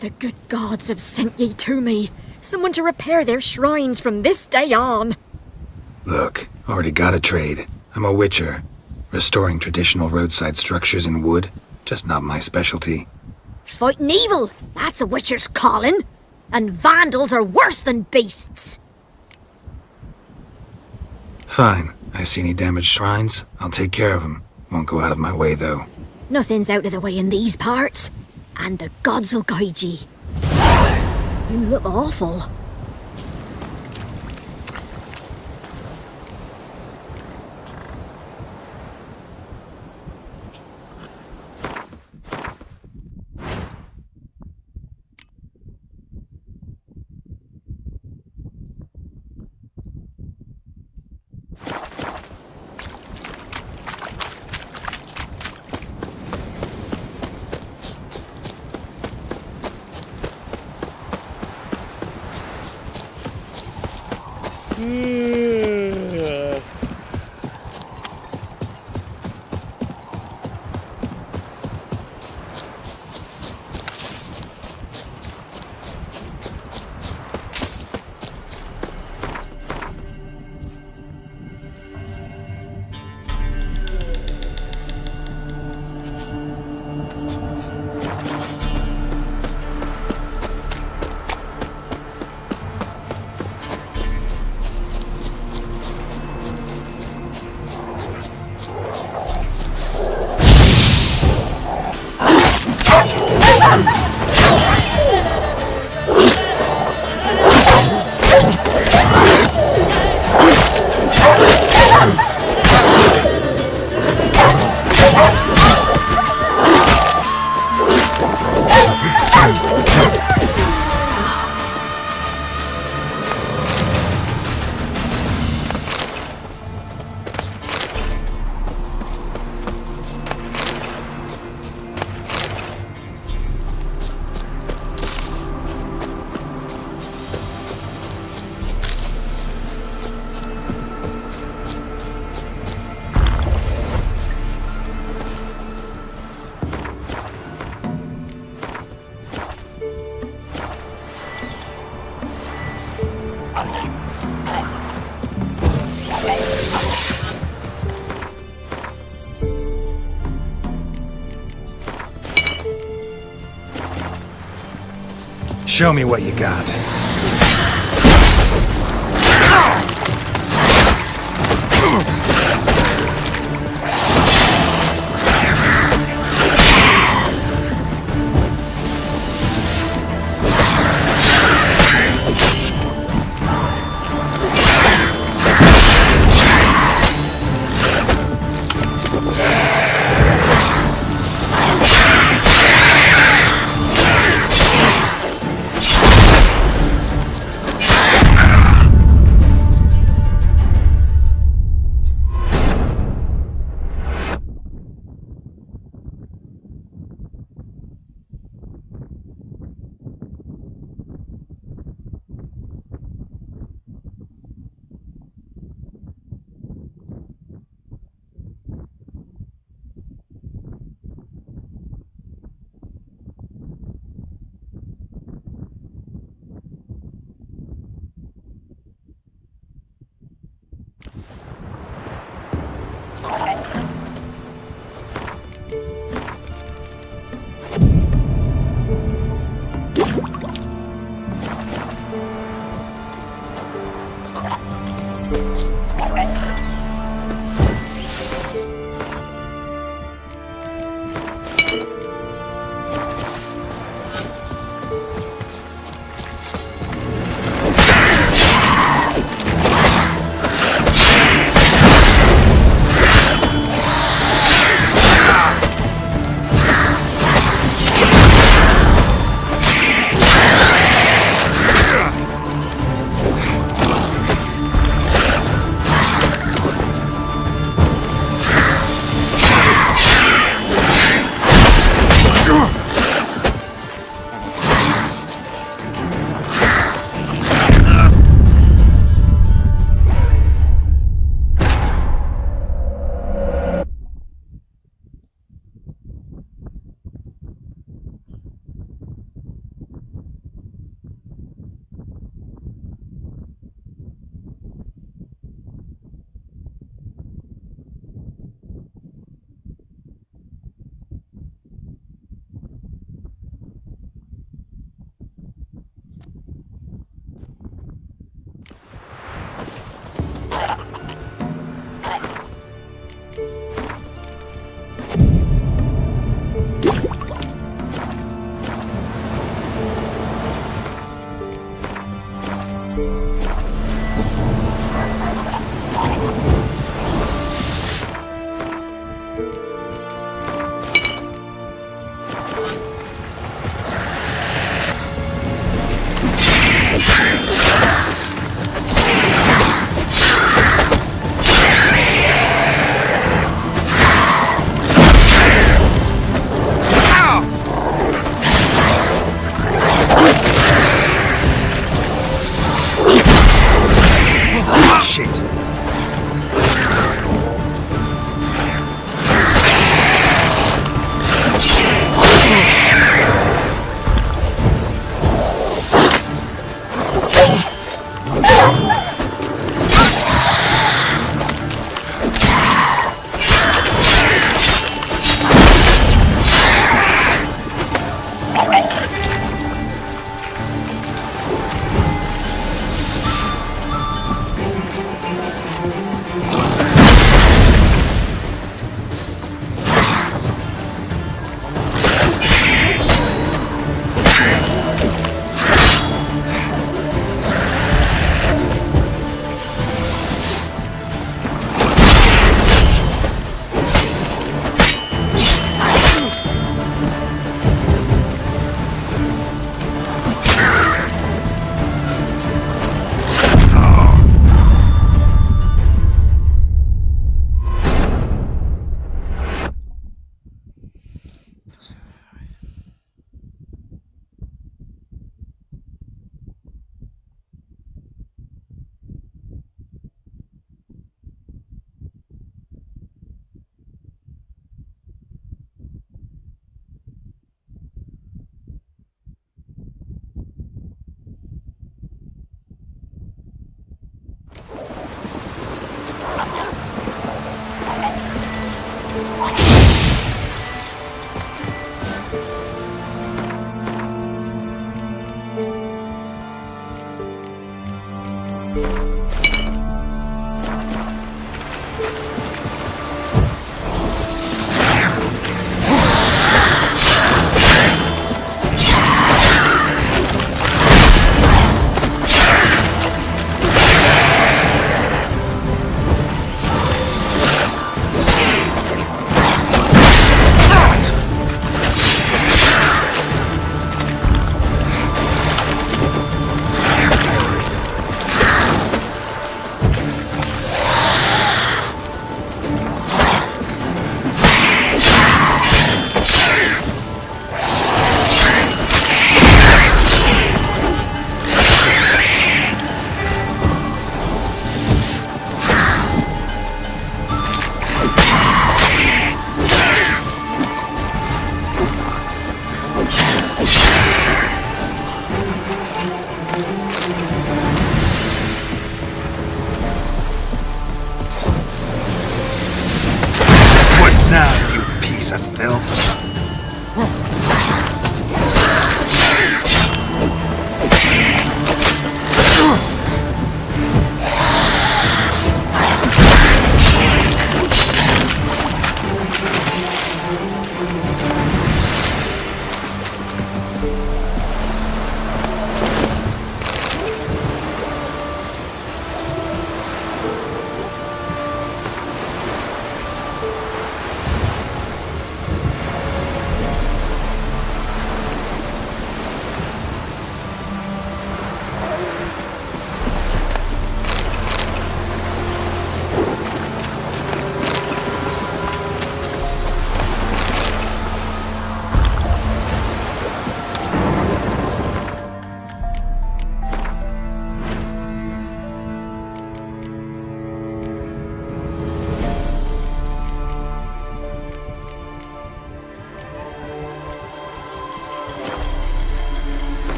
The good gods have sent ye to me. Someone to repair their shrines from this day on. Look, already got a trade. I'm a witcher. Restoring traditional roadside structures in wood, just not my specialty. Fighting evil, that's a witcher's calling. And vandals are worse than beasts. Fine. I see any damaged shrines, I'll take care of them. Won't go out of my way, though. Nothing's out of the way in these parts. And the gods will guide ye. You look awful. Show me what you got.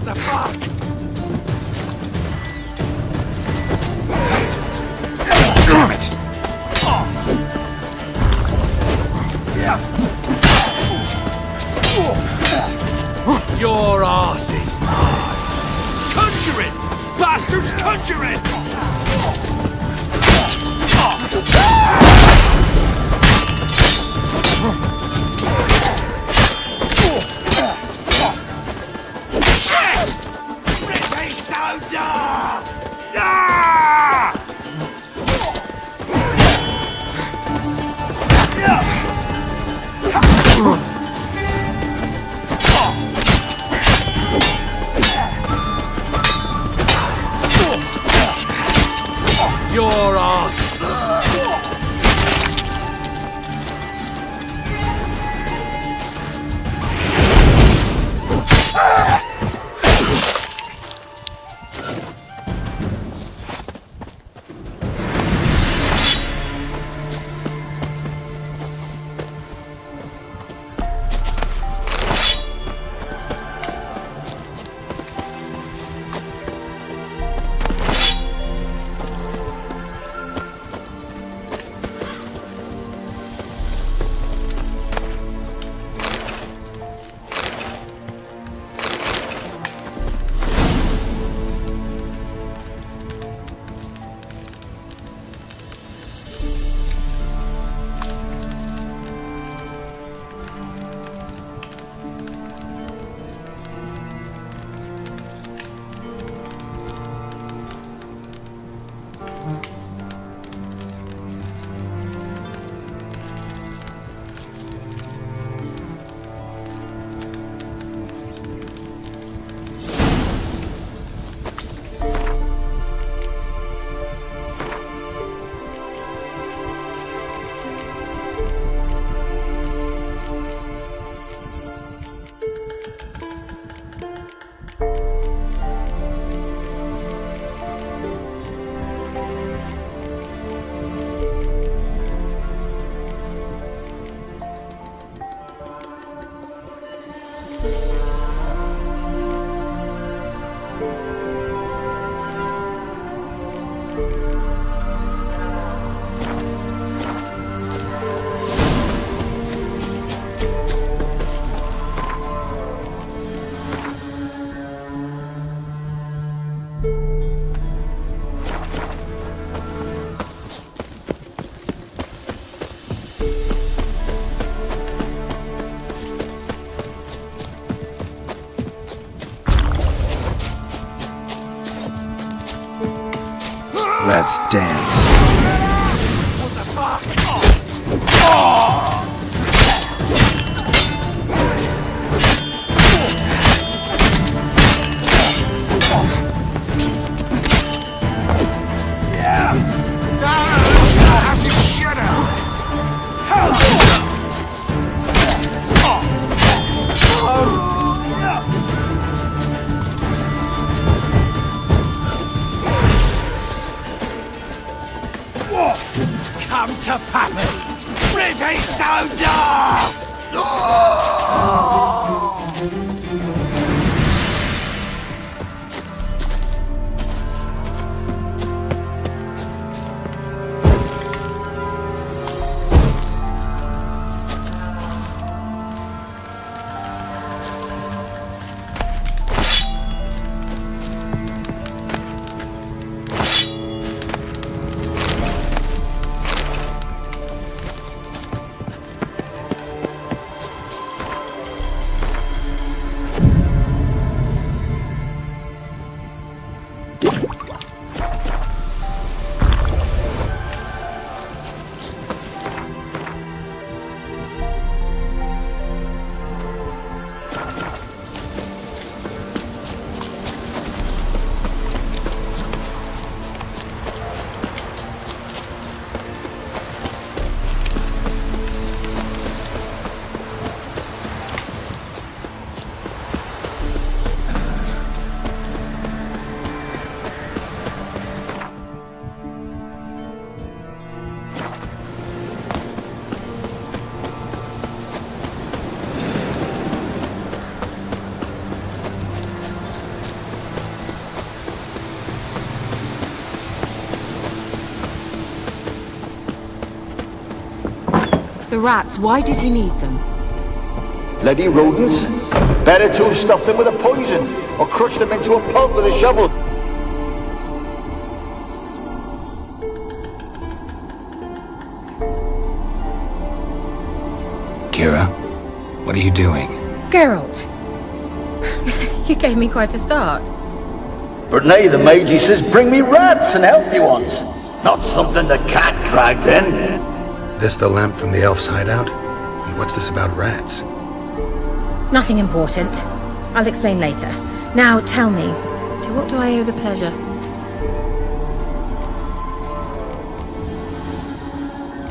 the fuck? Damn it! Your arse is mine! Conjuring! Bastards conjuring! Shit! Rippy soldier! Ah! Your arse! Let's dance. What the fuck? Come to Pappy! Rippy soldier! the rats, why did he need them? Bloody rodents. Better to have stuffed them with a poison, or crushed them into a pulp with a shovel. Kira, what are you doing? Geralt. You gave me quite a start. But nay, the mage, he says, bring me rats and healthy ones. Not something the cat dragged in. This the lamp from the elf's hideout? And what's this about rats? Nothing important. I'll explain later. Now, tell me, to what do I owe the pleasure?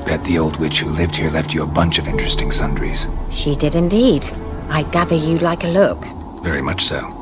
Bet the old witch who lived here left you a bunch of interesting sundries. She did indeed. I gather you'd like a look. Very much so.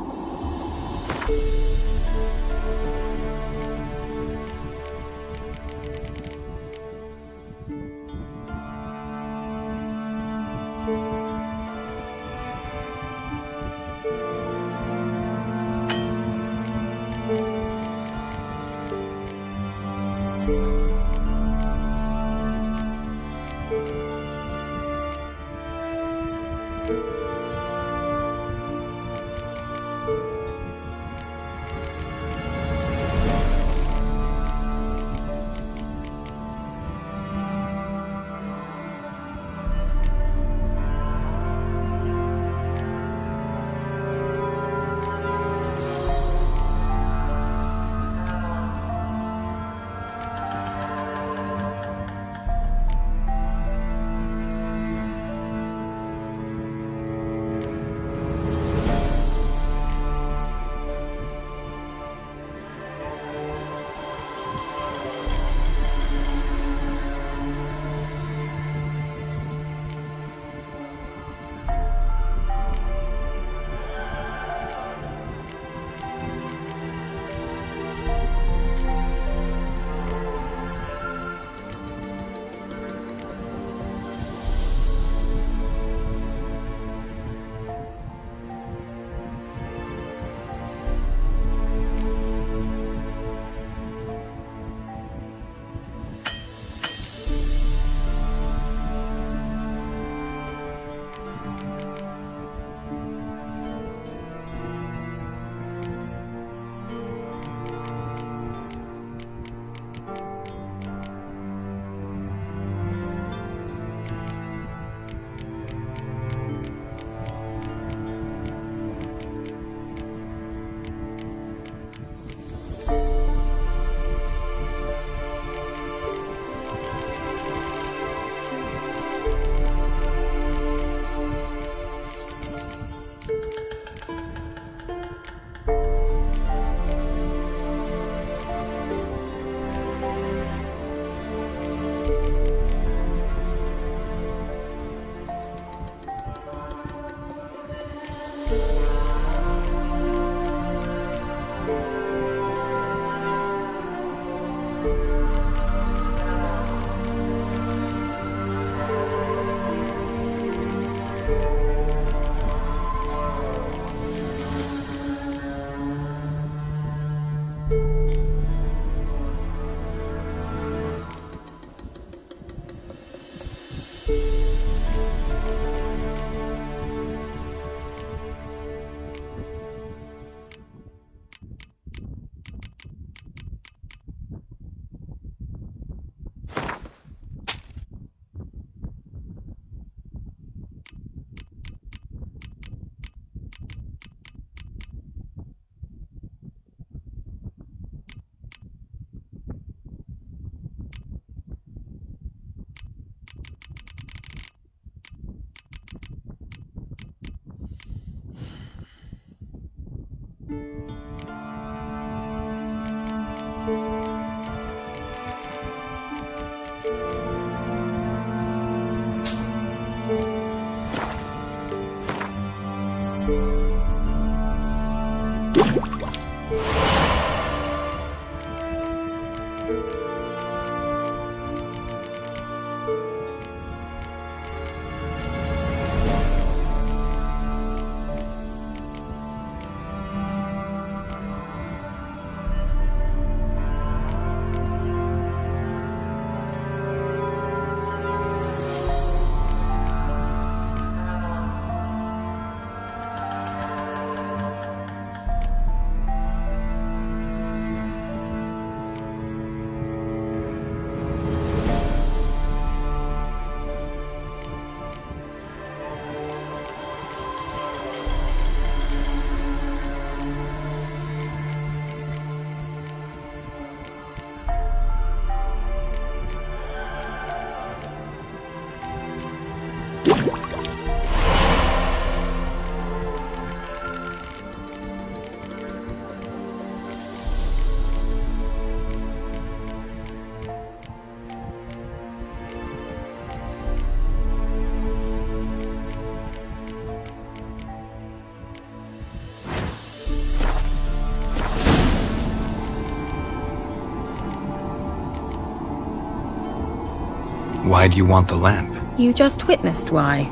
Why do you want the lamp? You just witnessed why.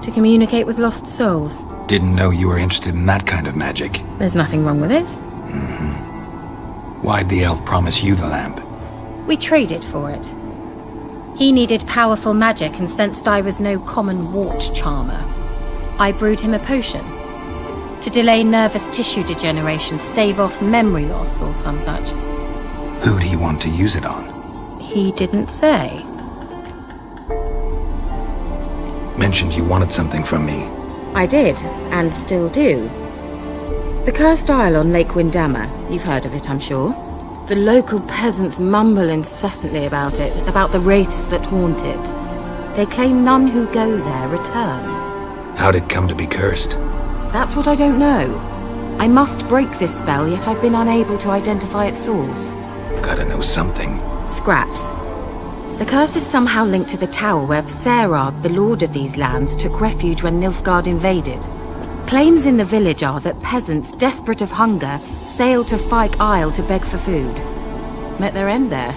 To communicate with lost souls. Didn't know you were interested in that kind of magic. There's nothing wrong with it. Why'd the elf promise you the lamp? We traded for it. He needed powerful magic and sensed I was no common wart charmer. I brewed him a potion. To delay nervous tissue degeneration, stave off memory loss or some such. Who'd he want to use it on? He didn't say. Mentioned you wanted something from me. I did, and still do. The Cursed Isle on Lake Windammer. You've heard of it, I'm sure. The local peasants mumble incessantly about it, about the wraiths that haunt it. They claim none who go there return. How'd it come to be cursed? That's what I don't know. I must break this spell, yet I've been unable to identify its source. Gotta know something. Scraps. The curse is somehow linked to the tower where Serard, the lord of these lands, took refuge when Nilfgaard invaded. Claims in the village are that peasants, desperate of hunger, sailed to Fyke Isle to beg for food. Met their end there.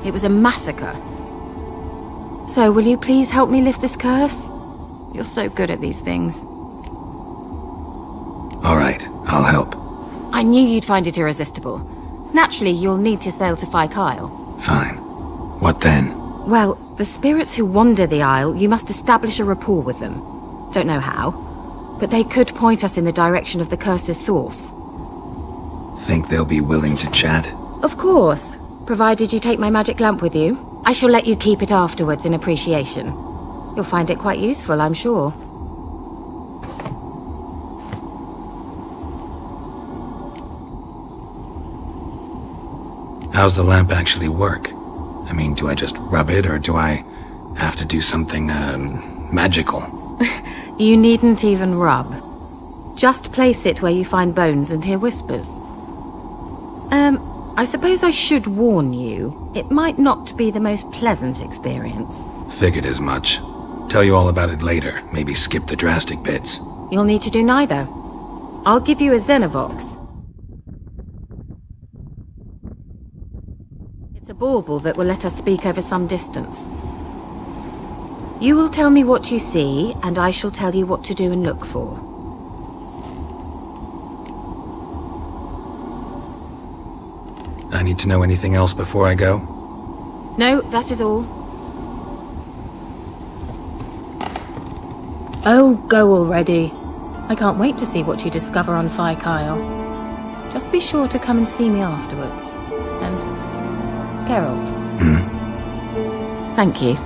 It was a massacre. So, will you please help me lift this curse? You're so good at these things. All right, I'll help. I knew you'd find it irresistible. Naturally, you'll need to sail to Fyke Isle. Fine. What then? Well, the spirits who wander the Isle, you must establish a rapport with them. Don't know how, but they could point us in the direction of the curse's source. Think they'll be willing to chat? Of course, provided you take my magic lamp with you. I shall let you keep it afterwards in appreciation. You'll find it quite useful, I'm sure. How's the lamp actually work? I mean, do I just rub it, or do I have to do something, magical? You needn't even rub. Just place it where you find bones and hear whispers. I suppose I should warn you, it might not be the most pleasant experience. Figured as much. Tell you all about it later, maybe skip the drastic bits. You'll need to do neither. I'll give you a Xenovox. It's a bauble that will let us speak over some distance. You will tell me what you see, and I shall tell you what to do and look for. I need to know anything else before I go? No, that is all. Oh, go already. I can't wait to see what you discover on Fyke Isle. Just be sure to come and see me afterwards. And Geralt. Thank you.